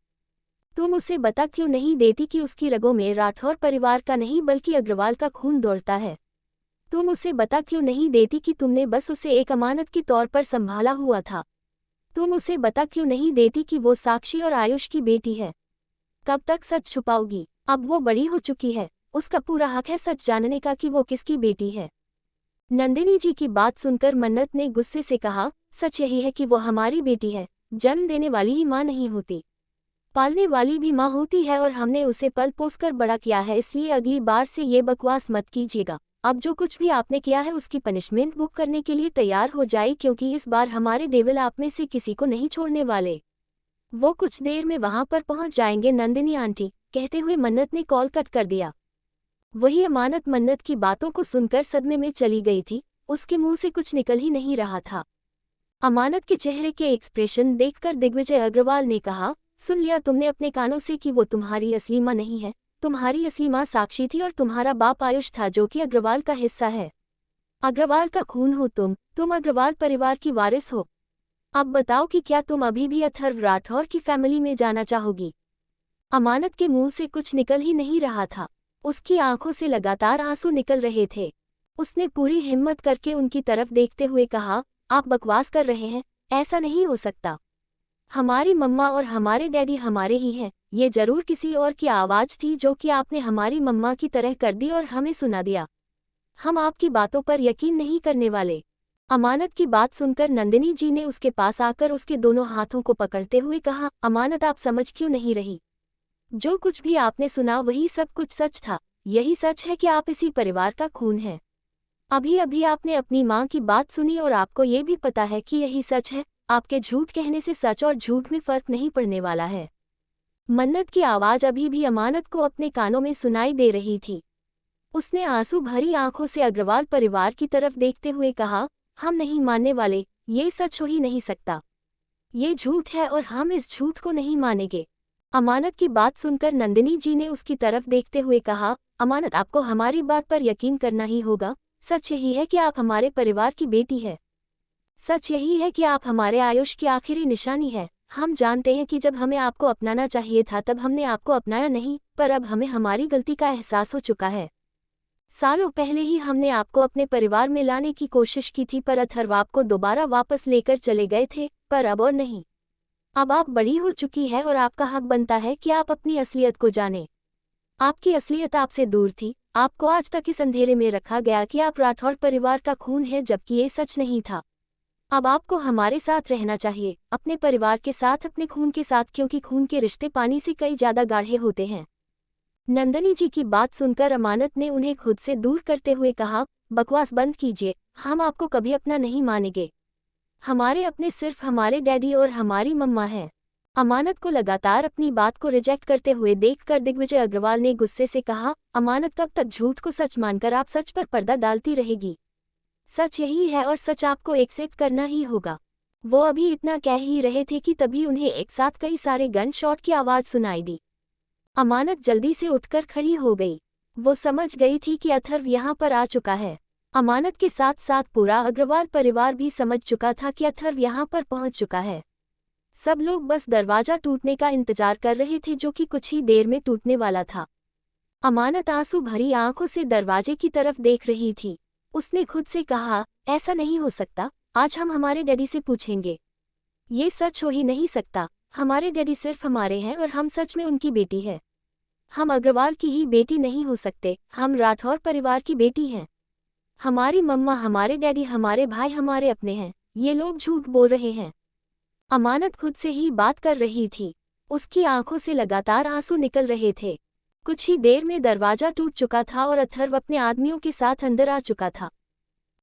तुम उसे बता क्यों नहीं देती कि उसकी रगों में राठौर परिवार का नहीं बल्कि अग्रवाल का खून दौड़ता है? तुम उसे बता क्यों नहीं देती कि तुमने बस उसे एक अमानत के तौर पर संभाला हुआ था? तुम उसे बता क्यों नहीं देती कि वो साक्षी और आयुष की बेटी है? कब तक सच छुपाओगी? अब वो बड़ी हो चुकी है, उसका पूरा हक है सच जानने का कि वो किसकी बेटी है। नंदिनी जी की बात सुनकर मन्नत ने गुस्से से कहा, सच यही है कि वो हमारी बेटी है। जन्म देने वाली ही माँ नहीं होती, पालने वाली भी माँ होती है, और हमने उसे पल पोस कर बड़ा किया है। इसलिए अगली बार से ये बकवास मत कीजिएगा। अब जो कुछ भी आपने किया है उसकी पनिशमेंट बुक करने के लिए तैयार हो जाए, क्योंकि इस बार हमारे डेविल आप में से किसी को नहीं छोड़ने वाले। वो कुछ देर में वहां पर पहुंच जाएंगे नंदिनी आंटी, कहते हुए मन्नत ने कॉल कट कर दिया। वही अमानत मन्नत की बातों को सुनकर सदमे में चली गई थी। उसके मुंह से कुछ निकल ही नहीं रहा था। अमानत के चेहरे के एक्सप्रेशन देखकर दिग्विजय अग्रवाल ने कहा, सुन लिया तुमने अपने कानों से कि वो तुम्हारी असली माँ नहीं है। तुम्हारी असली माँ साक्षी थी और तुम्हारा बाप आयुष था, जो कि अग्रवाल का हिस्सा है। अग्रवाल का खून हो तुम अग्रवाल परिवार की वारिस हो। अब बताओ कि क्या तुम अभी भी अथर्व राठौर की फैमिली में जाना चाहोगी? अमानत के मुंह से कुछ निकल ही नहीं रहा था। उसकी आंखों से लगातार आंसू निकल रहे थे। उसने पूरी हिम्मत करके उनकी तरफ देखते हुए कहा, आप बकवास कर रहे हैं। ऐसा नहीं हो सकता। हमारी मम्मा और हमारे डैडी हमारे ही हैं। ये जरूर किसी और की आवाज़ थी जो कि आपने हमारी मम्मा की तरह कर दी और हमें सुना दिया। हम आपकी बातों पर यकीन नहीं करने वाले। अमानत की बात सुनकर नंदिनी जी ने उसके पास आकर उसके दोनों हाथों को पकड़ते हुए कहा, अमानत आप समझ क्यों नहीं रही? जो कुछ भी आपने सुना वही सब कुछ सच था। यही सच है कि आप इसी परिवार का खून हैं। अभी अभी आपने अपनी माँ की बात सुनी और आपको ये भी पता है कि यही सच है। आपके झूठ कहने से सच और झूठ में फर्क नहीं पड़ने वाला है। मन्नत की आवाज़ अभी भी अमानत को अपने कानों में सुनाई दे रही थी। उसने आंसू भरी आंखों से अग्रवाल परिवार की तरफ देखते हुए कहा, हम नहीं मानने वाले, ये सच हो ही नहीं सकता। ये झूठ है और हम इस झूठ को नहीं मानेंगे। अमानत की बात सुनकर नंदिनी जी ने उसकी तरफ देखते हुए कहा, अमानत आपको हमारी बात पर यकीन करना ही होगा। सच यही है कि आप हमारे परिवार की बेटी है। सच यही है कि आप हमारे आयुष की आखिरी निशानी है। हम जानते हैं कि जब हमें आपको अपनाना चाहिए था तब हमने आपको अपनाया नहीं, पर अब हमें हमारी गलती का एहसास हो चुका है। सालों पहले ही हमने आपको अपने परिवार में लाने की कोशिश की थी, पर अथर्व आपको दोबारा वापस लेकर चले गए थे, पर अब और नहीं। अब आप बड़ी हो चुकी है और आपका हक बनता है कि आप अपनी असलियत को जानें। आपकी असलियत आपसे दूर थी। आपको आज तक इस अंधेरे में रखा गया कि आप राठौड़ परिवार का खून है, जबकि ये सच नहीं था। अब आपको हमारे साथ रहना चाहिए, अपने परिवार के साथ, अपने खून के साथ, क्योंकि खून के रिश्ते पानी से कई ज्यादा गाढ़े होते हैं। नंदिनी जी की बात सुनकर अमानत ने उन्हें खुद से दूर करते हुए कहा, बकवास बंद कीजिए, हम आपको कभी अपना नहीं मानेंगे। हमारे अपने सिर्फ हमारे डैडी और हमारी मम्मा हैं। अमानत को लगातार अपनी बात को रिजेक्ट करते हुए देखकर दिग्विजय अग्रवाल ने गुस्से से कहा, अमानत कब तक झूठ को सच मानकर आप सच पर पर्दा डालती रहेगी? सच यही है और सच आपको एक्सेप्ट करना ही होगा। वो अभी इतना कह ही रहे थे कि तभी उन्हें एक साथ कई सारे गन शॉट की आवाज़ सुनाई दी। अमानत जल्दी से उठकर खड़ी हो गई। वो समझ गई थी कि अथर्व यहाँ पर आ चुका है। अमानत के साथ साथ पूरा अग्रवाल परिवार भी समझ चुका था कि अथर्व यहाँ पर पहुँच चुका है। सब लोग बस दरवाजा टूटने का इंतजार कर रहे थे, जो कि कुछ ही देर में टूटने वाला था। अमानत आंसू भरी आंखों से दरवाजे की तरफ देख रही थी। उसने खुद से कहा, ऐसा नहीं हो सकता, आज हम हमारे डैडी से पूछेंगे। ये सच हो ही नहीं सकता। हमारे डैडी सिर्फ हमारे हैं और हम सच में उनकी बेटी है। हम अग्रवाल की ही बेटी नहीं हो सकते, हम राठौर परिवार की बेटी हैं। हमारी मम्मा, हमारे डैडी, हमारे भाई हमारे अपने हैं। ये लोग झूठ बोल रहे हैं। अमानत खुद से ही बात कर रही थी। उसकी आंखों से लगातार आंसू निकल रहे थे। कुछ ही देर में दरवाजा टूट चुका था और अथर्व अपने आदमियों के साथ अंदर आ चुका था।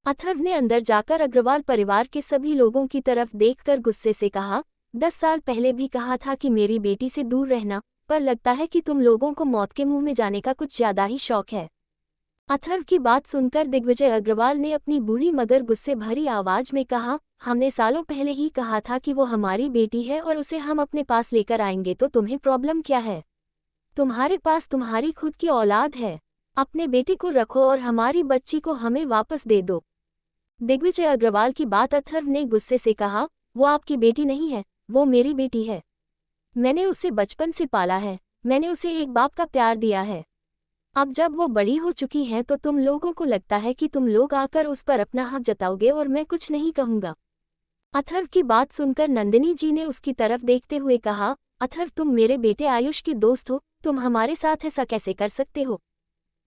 अथर्व ने अंदर जाकर अग्रवाल परिवार के सभी लोगों की तरफ देखकर गुस्से से कहा, 10 साल पहले भी कहा था कि मेरी बेटी से दूर रहना, पर लगता है कि तुम लोगों को मौत के मुंह में जाने का कुछ ज्यादा ही शौक है। अथर्व की बात सुनकर दिग्विजय अग्रवाल ने अपनी बूढ़ी मगर गुस्से भरी आवाज में कहा, हमने सालों पहले ही कहा था कि वो हमारी बेटी है और उसे हम अपने पास लेकर आएंगे, तो तुम्हें प्रॉब्लम क्या है? तुम्हारे पास तुम्हारी खुद की औलाद है। अपने बेटे को रखो और हमारी बच्ची को हमें वापस दे दो। दिग्विजय अग्रवाल की बात अथर्व ने गुस्से से कहा, वो आपकी बेटी नहीं है, वो मेरी बेटी है। मैंने उसे बचपन से पाला है। मैंने उसे एक बाप का प्यार दिया है। अब जब वो बड़ी हो चुकी है तो तुम लोगों को लगता है कि तुम लोग आकर उस पर अपना हक जताओगे और मैं कुछ नहीं कहूँगा। अथर्व की बात सुनकर नंदिनी जी ने उसकी तरफ देखते हुए कहा, अथर्व तुम मेरे बेटे आयुष के दोस्त हो, तुम हमारे साथ ऐसा कैसे कर सकते हो?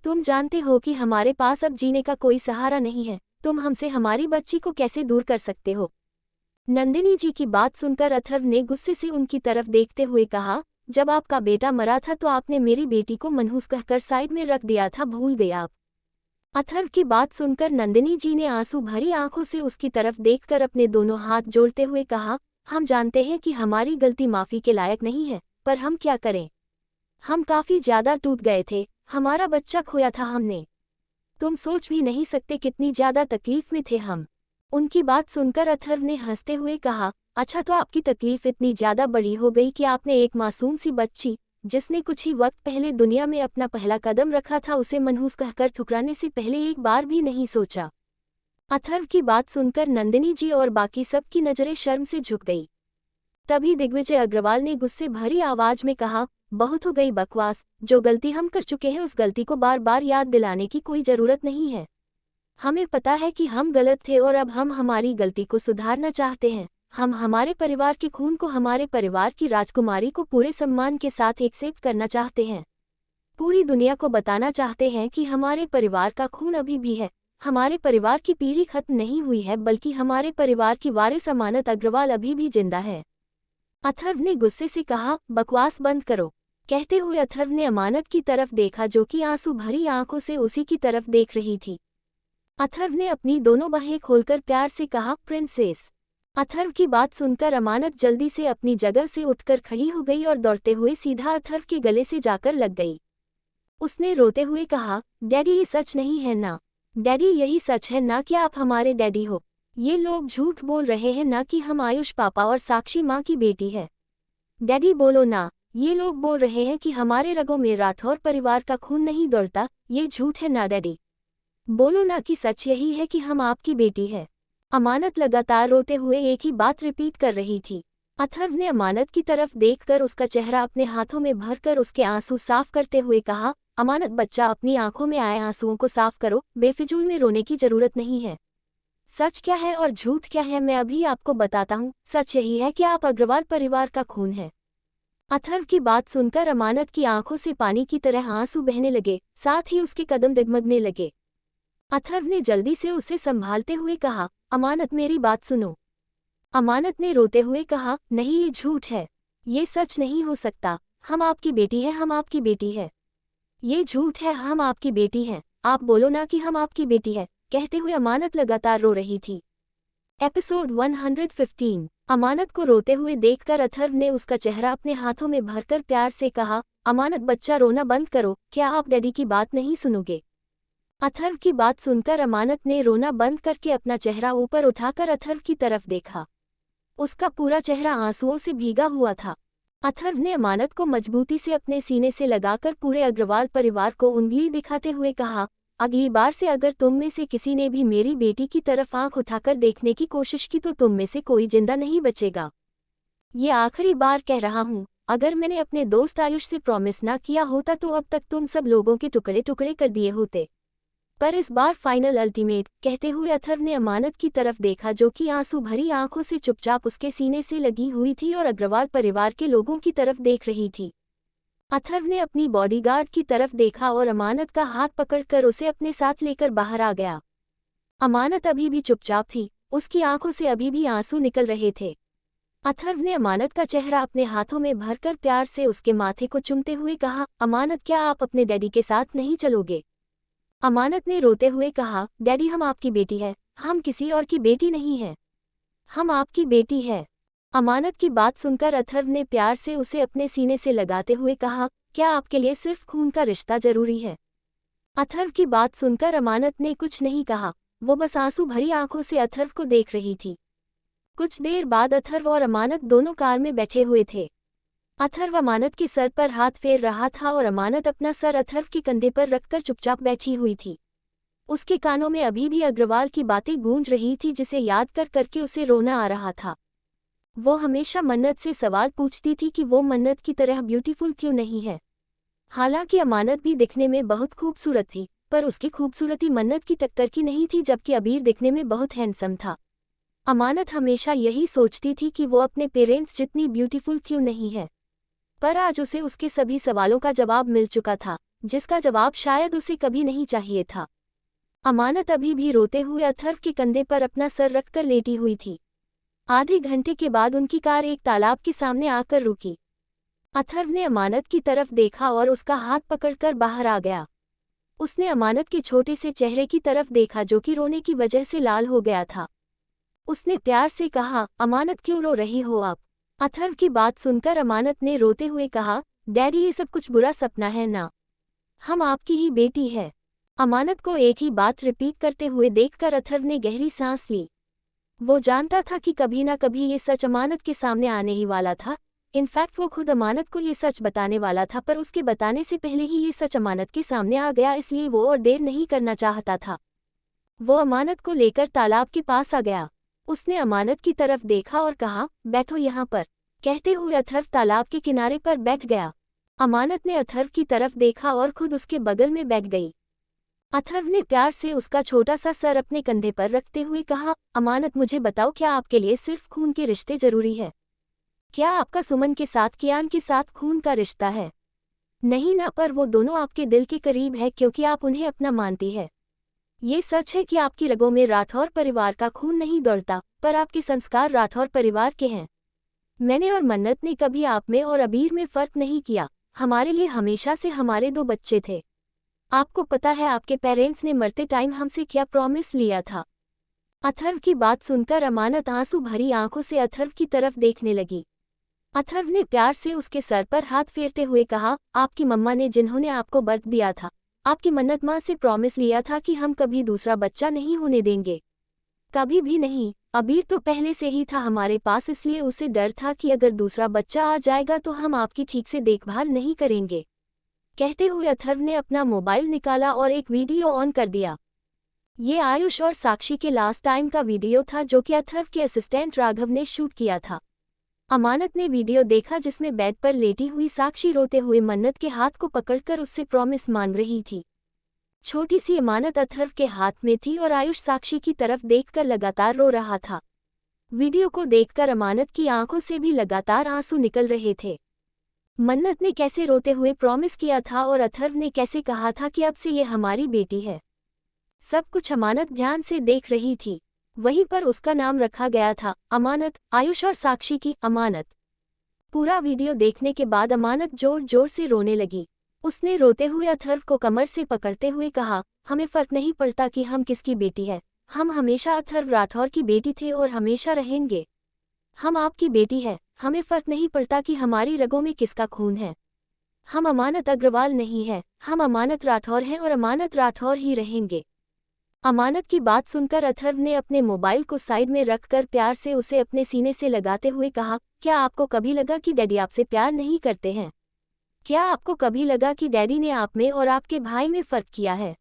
तुम जानते हो कि हमारे पास अब जीने का कोई सहारा नहीं है, तुम हमसे हमारी बच्ची को कैसे दूर कर सकते हो? नंदिनी जी की बात सुनकर अथर्व ने गुस्से से उनकी तरफ देखते हुए कहा, जब आपका बेटा मरा था तो आपने मेरी बेटी को मनहूस कहकर साइड में रख दिया था, भूल गए आप? अथर्व की बात सुनकर नंदिनी जी ने आंसू भरी आंखों से उसकी तरफ देखकर अपने दोनों हाथ जोड़ते हुए कहा, हम जानते हैं कि हमारी गलती माफ़ी के लायक नहीं है, पर हम क्या करें? हम काफ़ी ज़्यादा टूट गए थे, हमारा बच्चा खोया था हमने। तुम सोच भी नहीं सकते कितनी ज़्यादा तकलीफ में थे हम। उनकी बात सुनकर अथर्व ने हंसते हुए कहा, अच्छा तो आपकी तकलीफ इतनी ज़्यादा बड़ी हो गई कि आपने एक मासूम सी बच्ची, जिसने कुछ ही वक्त पहले दुनिया में अपना पहला कदम रखा था, उसे मनहूस कहकर ठुकराने से पहले एक बार भी नहीं सोचा। अथर्व की बात सुनकर नंदिनी जी और बाकी सब की नज़रें शर्म से झुक गई। तभी दिग्विजय अग्रवाल ने गुस्से भरी आवाज में कहा, बहुत हो गई बकवास, जो गलती हम कर चुके हैं उस गलती को बार बार याद दिलाने की कोई ज़रूरत नहीं है। हमें पता है कि हम गलत थे और अब हम हमारी गलती को सुधारना चाहते हैं। हम हमारे परिवार के खून को, हमारे परिवार की राजकुमारी को पूरे सम्मान के साथ एक्सेप्ट करना चाहते हैं। पूरी दुनिया को बताना चाहते हैं कि हमारे परिवार का खून अभी भी है, हमारे परिवार की पीढ़ी खत्म नहीं हुई है, बल्कि हमारे परिवार की वारिस अमानत अग्रवाल अभी भी जिंदा है। अथर्व ने गुस्से से कहा, बकवास बंद करो। कहते हुए अथर्व ने अमानत की तरफ देखा जो कि आंसू भरी आंखों से उसी की तरफ देख रही थी। अथर्व ने अपनी दोनों बाहें खोलकर प्यार से कहा, प्रिंसेस। अथर्व की बात सुनकर अमानत जल्दी से अपनी जगह से उठकर खड़ी हो गई और दौड़ते हुए सीधा अथर्व के गले से जाकर लग गई। उसने रोते हुए कहा, डैडी ये सच नहीं है ना? डैडी यही सच है ना कि आप हमारे डैडी हो? ये लोग झूठ बोल रहे हैं ना कि हम आयुष पापा और साक्षी माँ की बेटी है? डैडी बोलो ना, ये लोग बोल रहे हैं कि हमारे रगों में राठौर परिवार का खून नहीं दौड़ता, ये झूठ है ना डैडी? बोलो ना कि सच यही है कि हम आपकी बेटी है। अमानत लगातार रोते हुए एक ही बात रिपीट कर रही थी। अथर्व ने अमानत की तरफ देखकर उसका चेहरा अपने हाथों में भरकर उसके आंसू साफ करते हुए कहा, अमानत बच्चा, अपनी आंखों में आए आंसुओं को साफ करो, बेफिजूल में रोने की जरूरत नहीं है। सच क्या है और झूठ क्या है मैं अभी आपको बताता हूँ। सच यही है कि आप अग्रवाल परिवार का खून है। अथर्व की बात सुनकर अमानत की आंखों से पानी की तरह आंसू बहने लगे, साथ ही उसके कदम डगमगने लगे। अथर्व ने जल्दी से उसे संभालते हुए कहा, अमानत मेरी बात सुनो। अमानत ने रोते हुए कहा, नहीं ये झूठ है, ये सच नहीं हो सकता। हम आपकी बेटी है, हम आपकी बेटी है। ये झूठ है, हम आपकी बेटी हैं। आप बोलो ना कि हम आपकी बेटी है। कहते हुए अमानत लगातार रो रही थी। एपिसोड 115। अमानत को रोते हुए देखकर अथर्व ने उसका चेहरा अपने हाथों में भरकर प्यार से कहा, अमानत बच्चा रोना बंद करो, क्या आप डैडी की बात नहीं सुनोगे? अथर्व की बात सुनकर अमानत ने रोना बंद करके अपना चेहरा ऊपर उठाकर अथर्व की तरफ देखा। उसका पूरा चेहरा आंसुओं से भीगा हुआ था। अथर्व ने अमानत को मजबूती से अपने सीने से लगाकर पूरे अग्रवाल परिवार को उंगली दिखाते हुए कहा, अगली बार से अगर तुम में से किसी ने भी मेरी बेटी की तरफ आंख उठाकर देखने की कोशिश की तो तुम में से कोई जिंदा नहीं बचेगा। ये आखिरी बार कह रहा हूँ, अगर मैंने अपने दोस्त आयुष से प्रॉमिस ना किया होता तो अब तक तुम सब लोगों के टुकड़े टुकड़े कर दिए होते। पर इस बार फाइनल अल्टीमेट। कहते हुए अथर्व ने अमानत की तरफ देखा जो कि आंसू भरी आंखों से चुपचाप उसके सीने से लगी हुई थी और अग्रवाल परिवार के लोगों की तरफ देख रही थी। अथर्व ने अपनी बॉडीगार्ड की तरफ देखा और अमानत का हाथ पकड़कर उसे अपने साथ लेकर बाहर आ गया। अमानत अभी भी चुपचाप थी, उसकी आंखों से अभी भी आंसू निकल रहे थे। अथर्व ने अमानत का चेहरा अपने हाथों में भरकर प्यार से उसके माथे को चूमते हुए कहा, अमानत क्या आप अपने डैडी के साथ नहीं चलोगे? अमानत ने रोते हुए कहा, डैडी हम आपकी बेटी है, हम किसी और की बेटी नहीं है, हम आपकी बेटी है। अमानत की बात सुनकर अथर्व ने प्यार से उसे अपने सीने से लगाते हुए कहा, क्या आपके लिए सिर्फ खून का रिश्ता जरूरी है? अथर्व की बात सुनकर अमानत ने कुछ नहीं कहा, वो बस आंसू भरी आंखों से अथर्व को देख रही थी। कुछ देर बाद अथर्व और अमानत दोनों कार में बैठे हुए थे। अथर्व अमानत के सर पर हाथ फेर रहा था और अमानत अपना सर अथर्व के कंधे पर रखकर चुपचाप बैठी हुई थी। उसके कानों में अभी भी अग्रवाल की बातें गूंज रही थी जिसे याद कर करके उसे रोना आ रहा था। वो हमेशा मन्नत से सवाल पूछती थी कि वो मन्नत की तरह ब्यूटीफुल क्यों नहीं है। हालांकि अमानत भी दिखने में बहुत खूबसूरत थी, पर उसकी खूबसूरती मन्नत की टक्कर की नहीं थी, जबकि अबीर दिखने में बहुत हैंडसम था। अमानत हमेशा यही सोचती थी कि वो अपने पेरेंट्स जितनी ब्यूटीफुल क्यों नहीं है, पर आज उसे उसके सभी सवालों का जवाब मिल चुका था, जिसका जवाब शायद उसे कभी नहीं चाहिए था। अमानत अभी भी रोते हुए अथर्व के कंधे पर अपना सर रखकर लेटी हुई थी। आधे घंटे के बाद उनकी कार एक तालाब के सामने आकर रुकी। अथर्व ने अमानत की तरफ देखा और उसका हाथ पकड़कर बाहर आ गया। उसने अमानत के छोटे से चेहरे की तरफ देखा जो कि रोने की वजह से लाल हो गया था। उसने प्यार से कहा, अमानत क्यों रो रही हो आप? अथर्व की बात सुनकर अमानत ने रोते हुए कहा, डैडी ये सब कुछ बुरा सपना है ना, हम आपकी ही बेटी है। अमानत को एक ही बात रिपीट करते हुए देखकर अथर्व ने गहरी सांस ली। वो जानता था कि कभी ना कभी ये सच अमानत के सामने आने ही वाला था। इनफैक्ट वो खुद अमानत को ये सच बताने वाला था, पर उसके बताने से पहले ही ये सच अमानत के सामने आ गया, इसलिए वो और देर नहीं करना चाहता था। वो अमानत को लेकर तालाब के पास आ गया। उसने अमानत की तरफ देखा और कहा, बैठो यहाँ पर। कहते हुए अथर्व तालाब के किनारे पर बैठ गया। अमानत ने अथर्व की तरफ देखा और खुद उसके बगल में बैठ गई। अथर्व ने प्यार से उसका छोटा सा सर अपने कंधे पर रखते हुए कहा, अमानत मुझे बताओ, क्या आपके लिए सिर्फ खून के रिश्ते जरूरी है? क्या आपका सुमन के साथ कियान के साथ खून का रिश्ता है? नहीं ना, पर वो दोनों आपके दिल के करीब है क्योंकि आप उन्हें अपना मानती है। ये सच है कि आपकी रगों में राठौर परिवार का खून नहीं दौड़ता, पर आपके संस्कार राठौर परिवार के हैं। मैंने और मन्नत ने कभी आप में और अबीर में फर्क नहीं किया। हमारे लिए हमेशा से हमारे 2 बच्चे थे। आपको पता है आपके पेरेंट्स ने मरते टाइम हमसे क्या प्रॉमिस लिया था? अथर्व की बात सुनकर अमानत आंसू भरी आंखों से अथर्व की तरफ देखने लगी। अथर्व ने प्यार से उसके सर पर हाथ फेरते हुए कहा, आपकी मम्मा ने जिन्होंने आपको बर्थ दिया था, आपकी मन्नत माँ से प्रॉमिस लिया था कि हम कभी दूसरा बच्चा नहीं होने देंगे। कभी भी नहीं। अबीर तो पहले से ही था हमारे पास, इसलिए उसे डर था कि अगर दूसरा बच्चा आ जाएगा तो हम आपकी ठीक से देखभाल नहीं करेंगे। कहते हुए अथर्व ने अपना मोबाइल निकाला और एक वीडियो ऑन कर दिया। ये आयुष और साक्षी के लास्ट टाइम का वीडियो था जो कि अथर्व के असिस्टेंट राघव ने शूट किया था। अमानत ने वीडियो देखा जिसमें बेड पर लेटी हुई साक्षी रोते हुए मन्नत के हाथ को पकड़कर उससे प्रॉमिस मांग रही थी। छोटी सी अमानत अथर्व के हाथ में थी और आयुष साक्षी की तरफ देखकर लगातार रो रहा था। वीडियो को देखकर अमानत की आंखों से भी लगातार आंसू निकल रहे थे। मन्नत ने कैसे रोते हुए प्रॉमिस किया था और अथर्व ने कैसे कहा था कि अब से ये हमारी बेटी है। सब कुछ अमानत ध्यान से देख रही थी। वहीं पर उसका नाम रखा गया था अमानत, आयुष और साक्षी की अमानत। पूरा वीडियो देखने के बाद अमानत जोर जोर से रोने लगी। उसने रोते हुए अथर्व को कमर से पकड़ते हुए कहा, हमें फर्क नहीं पड़ता कि हम किसकी बेटी है, हम हमेशा अथर्व राठौर की बेटी थे और हमेशा रहेंगे। हम आपकी बेटी है, हमें फर्क नहीं पड़ता कि हमारी रगों में किसका खून है। हम अमानत अग्रवाल नहीं है, हम अमानत राठौर हैं और अमानत राठौर ही रहेंगे। अमानत की बात सुनकर अथर्व ने अपने मोबाइल को साइड में रखकर प्यार से उसे अपने सीने से लगाते हुए कहा, क्या आपको कभी लगा कि डैडी आपसे प्यार नहीं करते हैं? क्या आपको कभी लगा कि डैडी ने आप में और आपके भाई में फर्क किया है?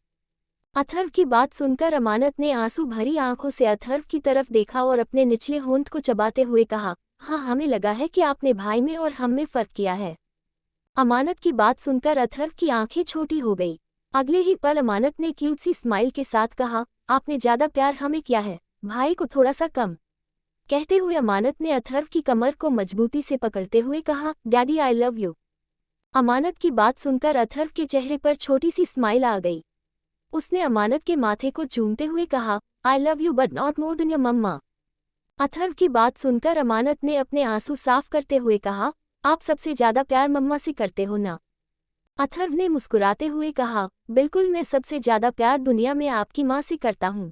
अथर्व की बात सुनकर अमानत ने आंसू भरी आंखों से अथर्व की तरफ देखा और अपने निचले होंठ को चबाते हुए कहा, हाँ, हमें लगा है कि आपने भाई में और हम में फर्क किया है। अमानत की बात सुनकर अथर्व की आंखें छोटी हो गई। अगले ही पल अमानत ने क्यूट सी स्माइल के साथ कहा, आपने ज्यादा प्यार हमें किया है, भाई को थोड़ा सा कम। कहते हुए अमानत ने अथर्व की कमर को मजबूती से पकड़ते हुए कहा, डैडी आई लव यू। अमानत की बात सुनकर अथर्व के चेहरे पर छोटी सी स्माइल आ गई। उसने अमानत के माथे को चूमते हुए कहा, I love you but not more than your mamma. Atharv की बात सुनकर अमानत ने अपने आंसू साफ करते हुए कहा, आप सबसे ज्यादा प्यार मम्मा से करते हो ना? अथर्व ने मुस्कुराते हुए कहा, बिल्कुल, मैं सबसे ज्यादा प्यार दुनिया में आपकी माँ से करता हूँ।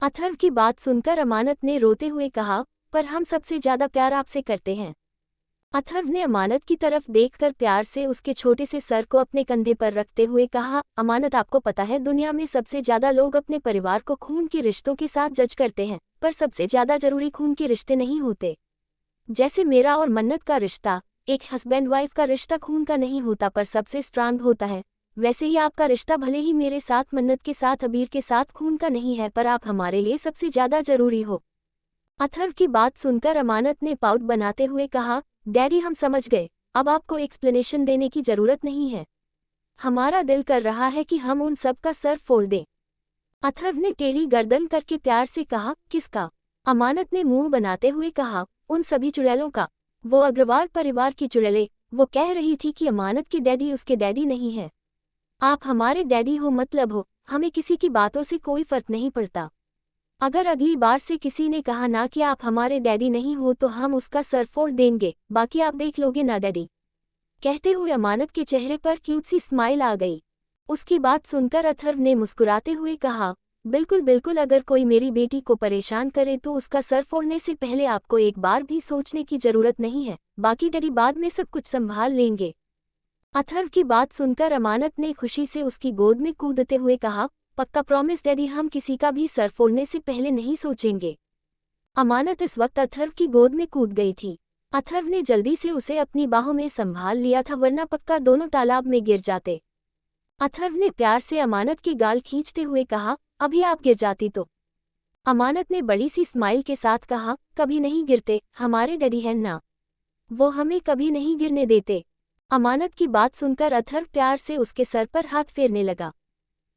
अथर्व की बात सुनकर अमानत ने रोते हुए कहा, पर हम सबसे ज्यादा प्यार आपसे करते हैं। अथर्व ने अमानत की तरफ देखकर प्यार से उसके छोटे से सर को अपने कंधे पर रखते हुए कहा, अमानत, आपको पता है दुनिया में सबसे ज्यादा लोग अपने परिवार को खून के रिश्तों के साथ जज करते हैं, पर सबसे ज्यादा जरूरी खून के रिश्ते नहीं होते। जैसे मेरा और मन्नत का रिश्ता, एक हस्बैंड वाइफ का रिश्ता खून का नहीं होता पर सबसे स्ट्रांग होता है, वैसे ही आपका रिश्ता भले ही मेरे साथ मन्नत के साथ अबीर के साथ खून का नहीं है, पर आप हमारे लिए सबसे ज्यादा जरूरी हो। अथर्व की बात सुनकर अमानत ने पाउट बनाते हुए कहा, डैडी हम समझ गए, अब आपको एक्सप्लेनेशन देने की जरूरत नहीं है। हमारा दिल कर रहा है कि हम उन सब का सर फोड़ दें। अथर्व ने टेढ़ी गर्दन करके प्यार से कहा, किसका? अमानत ने मुंह बनाते हुए कहा, उन सभी चुड़ैलों का, वो अग्रवाल परिवार की चुड़ैलें। वो कह रही थी कि अमानत के डैडी उसके डैडी नहीं है। आप हमारे डैडी हो, मतलब हो, हमें किसी की बातों से कोई फर्क नहीं पड़ता। अगर अगली बार से किसी ने कहा ना कि आप हमारे डैडी नहीं हो तो हम उसका सर फोड़ देंगे, बाकी आप देख लोगे ना डैडी। कहते हुए अमानत के चेहरे पर क्यूट सी स्माइल आ गई। उसकी बात सुनकर अथर्व ने मुस्कुराते हुए कहा, बिल्कुल बिल्कुल, अगर कोई मेरी बेटी को परेशान करे तो उसका सर फोड़ने से पहले आपको एक बार भी सोचने की जरूरत नहीं है, बाकी डैडी बाद में सब कुछ संभाल लेंगे। अथर्व की बात सुनकर अमानत ने खुशी से उसकी गोद में कूदते हुए कहा, पक्का प्रॉमिस डैडी, हम किसी का भी सर फोड़ने से पहले नहीं सोचेंगे। अमानत इस वक्त अथर्व की गोद में कूद गई थी। अथर्व ने जल्दी से उसे अपनी बाहों में संभाल लिया था, वरना पक्का दोनों तालाब में गिर जाते। अथर्व ने प्यार से अमानत की गाल खींचते हुए कहा, अभी आप गिर जाती तो? अमानत ने बड़ी सी स्माइल के साथ कहा, कभी नहीं गिरते, हमारे डैडी हैं ना, वो हमें कभी नहीं गिरने देते। अमानत की बात सुनकर अथर्व प्यार से उसके सर पर हाथ फेरने लगा।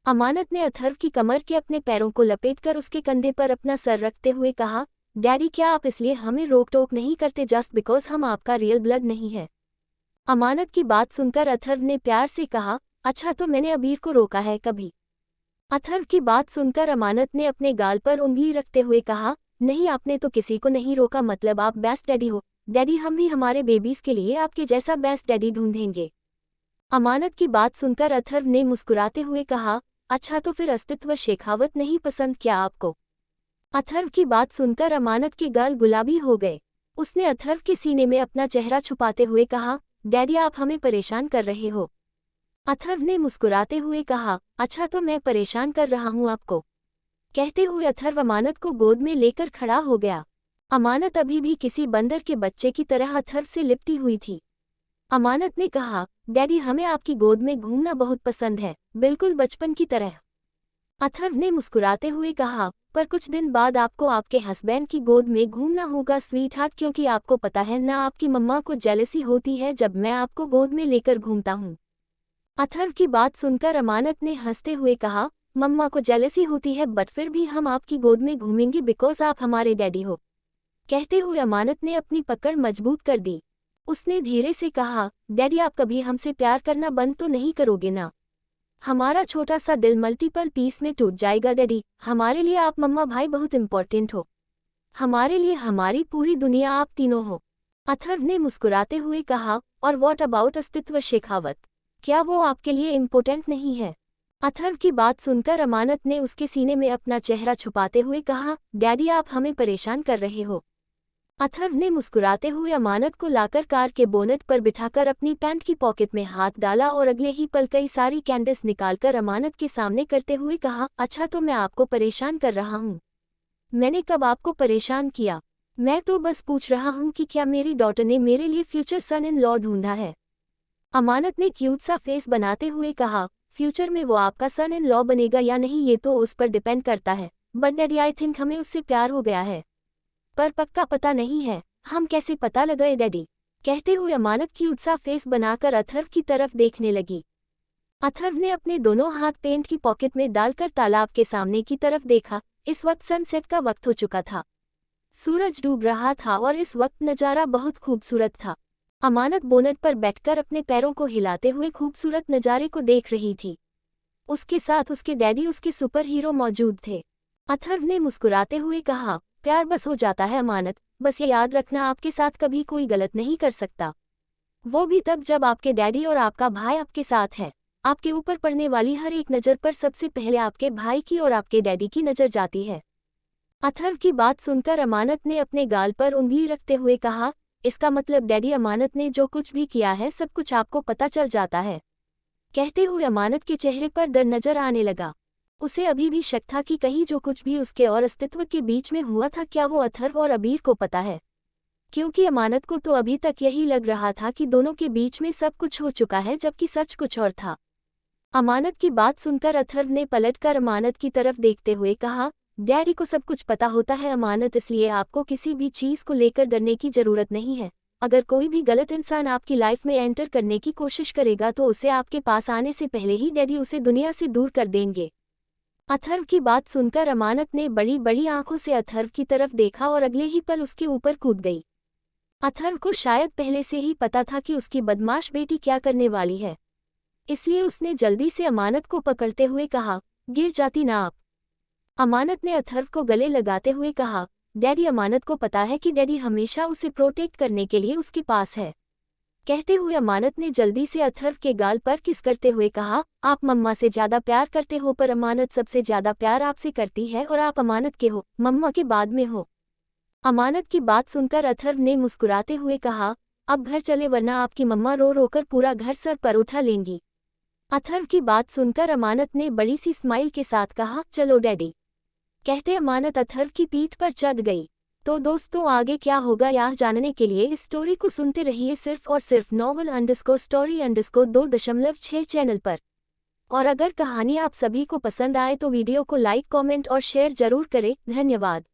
अमानत ने अथर्व की कमर के अपने पैरों को लपेटकर उसके कंधे पर अपना सर रखते हुए कहा, डैडी क्या आप इसलिए हमें रोक टोक नहीं करते जस्ट बिकॉज हम आपका रियल ब्लड नहीं है। अमानत की बात सुनकर अथर्व ने प्यार से कहा, अच्छा तो मैंने अबीर को रोका है कभी? अथर्व की बात सुनकर अमानत ने अपने गाल पर उंगली रखते हुए कहा, नहीं आपने तो किसी को नहीं रोका, मतलब आप बेस्ट डैडी हो। डैडी हम भी हमारे बेबीज के लिए आपके जैसा बेस्ट डैडी ढूंढेंगे। अमानत की बात सुनकर अथर्व ने मुस्कुराते हुए कहा, अच्छा तो फिर अस्तित्व शेखावत नहीं पसंद क्या आपको? अथर्व की बात सुनकर अमानत के गाल गुलाबी हो गए। उसने अथर्व के सीने में अपना चेहरा छुपाते हुए कहा, डैडी आप हमें परेशान कर रहे हो। अथर्व ने मुस्कुराते हुए कहा, अच्छा तो मैं परेशान कर रहा हूँ आपको? कहते हुए अथर्व अमानत को गोद में लेकर खड़ा हो गया। अमानत अभी भी किसी बंदर के बच्चे की तरह अथर्व से लिपटी हुई थी। अमानत ने कहा, डैडी हमें आपकी गोद में घूमना बहुत पसंद है, बिल्कुल बचपन की तरह। अथर्व ने मुस्कुराते हुए कहा, पर कुछ दिन बाद आपको आपके हस्बैंड की गोद में घूमना होगा स्वीट हार्ट, क्योंकि आपको पता है ना आपकी मम्मा को जेलसी होती है जब मैं आपको गोद में लेकर घूमता हूँ। अथर्व की बात सुनकर अमानत ने हंसते हुए कहा, मम्मा को जेलसी होती है बट फिर भी हम आपकी गोद में घूमेंगे बिकॉज आप हमारे डैडी हो। कहते हुए अमानत ने अपनी पकड़ मजबूत कर दी। उसने धीरे से कहा, डैडी आप कभी हमसे प्यार करना बंद तो नहीं करोगे ना? हमारा छोटा सा दिल मल्टीपल पीस में टूट जाएगा डैडी। हमारे लिए आप मम्मा भाई बहुत इंपॉर्टेंट हो। हमारे लिए हमारी पूरी दुनिया आप तीनों हो। अथर्व ने मुस्कुराते हुए कहा, और व्हाट अबाउट अस्तित्व शेखावत, क्या वो आपके लिए इम्पोर्टेंट नहीं है? अथर्व की बात सुनकर अमानत ने उसके सीने में अपना चेहरा छुपाते हुए कहा, डैडी आप हमें परेशान कर रहे हो। अथर्व ने मुस्कुराते हुए अमानत को लाकर कार के बोनट पर बिठाकर अपनी पैंट की पॉकेट में हाथ डाला और अगले ही पल कई सारी कैंडिस निकालकर अमानत के सामने करते हुए कहा, अच्छा तो मैं आपको परेशान कर रहा हूँ? मैंने कब आपको परेशान किया? मैं तो बस पूछ रहा हूँ कि क्या मेरी डॉटर ने मेरे लिए फ्यूचर सन इन लॉ ढूंढा है? अमानत ने क्यूट सा फेस बनाते हुए कहा, फ्यूचर में वो आपका सन इन लॉ बनेगा या नहीं ये तो उस पर डिपेंड करता है, बट डैडी आई थिंक हमें उससे प्यार हो गया है। पर पक्का पता नहीं है, हम कैसे पता लगाए डैडी? कहते हुए अमानत क्यूट सा फेस बनाकर अथर्व की तरफ देखने लगी। अथर्व ने अपने दोनों हाथ पेंट की पॉकेट में डालकर तालाब के सामने की तरफ देखा। इस वक्त सनसेट का वक्त हो चुका था। सूरज डूब रहा था और इस वक्त नज़ारा बहुत खूबसूरत था। अमानत बोनट पर बैठकर अपने पैरों को हिलाते हुए खूबसूरत नज़ारे को देख रही थी। उसके साथ उसके डैडी उसके सुपर हीरो मौजूद थे। अथर्व ने मुस्कुराते हुए कहा, प्यार बस हो जाता है अमानत, बस ये याद रखना आपके साथ कभी कोई गलत नहीं कर सकता। वो भी तब जब आपके डैडी और आपका भाई आपके साथ है। आपके ऊपर पड़ने वाली हर एक नज़र पर सबसे पहले आपके भाई की और आपके डैडी की नज़र जाती है। अथर्व की बात सुनकर अमानत ने अपने गाल पर उंगली रखते हुए कहा, इसका मतलब डैडी अमानत ने जो कुछ भी किया है सब कुछ आपको पता चल जाता है? कहते हुए अमानत के चेहरे पर डर नजर आने लगा। उसे अभी भी शक था कि कहीं जो कुछ भी उसके और अस्तित्व के बीच में हुआ था क्या वो अथर्व और अबीर को पता है, क्योंकि अमानत को तो अभी तक यही लग रहा था कि दोनों के बीच में सब कुछ हो चुका है जबकि सच कुछ और था। अमानत की बात सुनकर अथर्व ने पलटकर अमानत की तरफ देखते हुए कहा, डैडी को सब कुछ पता होता है अमानत, इसलिए आपको किसी भी चीज़ को लेकर डरने की ज़रूरत नहीं है। अगर कोई भी गलत इंसान आपकी लाइफ में एंटर करने की कोशिश करेगा तो उसे आपके पास आने से पहले ही डैडी उसे दुनिया से दूर कर देंगे। अथर्व की बात सुनकर अमानत ने बड़ी बड़ी आंखों से अथर्व की तरफ देखा और अगले ही पल उसके ऊपर कूद गई। अथर्व को शायद पहले से ही पता था कि उसकी बदमाश बेटी क्या करने वाली है, इसलिए उसने जल्दी से अमानत को पकड़ते हुए कहा, गिर जाती ना आप। अमानत ने अथर्व को गले लगाते हुए कहा, डैडी अमानत को पता है कि डैडी हमेशा उसे प्रोटेक्ट करने के लिए उसके पास है। कहते हुए अमानत ने जल्दी से अथर्व के गाल पर किस करते हुए कहा, आप मम्मा से ज़्यादा प्यार करते हो पर अमानत सबसे ज़्यादा प्यार आपसे करती है और आप अमानत के हो, मम्मा के बाद में हो। अमानत की बात सुनकर अथर्व ने मुस्कुराते हुए कहा, अब घर चले वरना आपकी मम्मा रो रोकर पूरा घर सर पर उठा लेंगी। अथर्व की बात सुनकर अमानत ने बड़ी सी स्माइल के साथ कहा, चलो डैडी। कहते अमानत अथर्व की पीठ पर चढ़ गई। तो दोस्तों आगे क्या होगा यह जानने के लिए इस स्टोरी को सुनते रहिए सिर्फ और सिर्फ novel_story_2.6 चैनल पर। और अगर कहानी आप सभी को पसंद आए तो वीडियो को लाइक कमेंट और शेयर जरूर करें। धन्यवाद।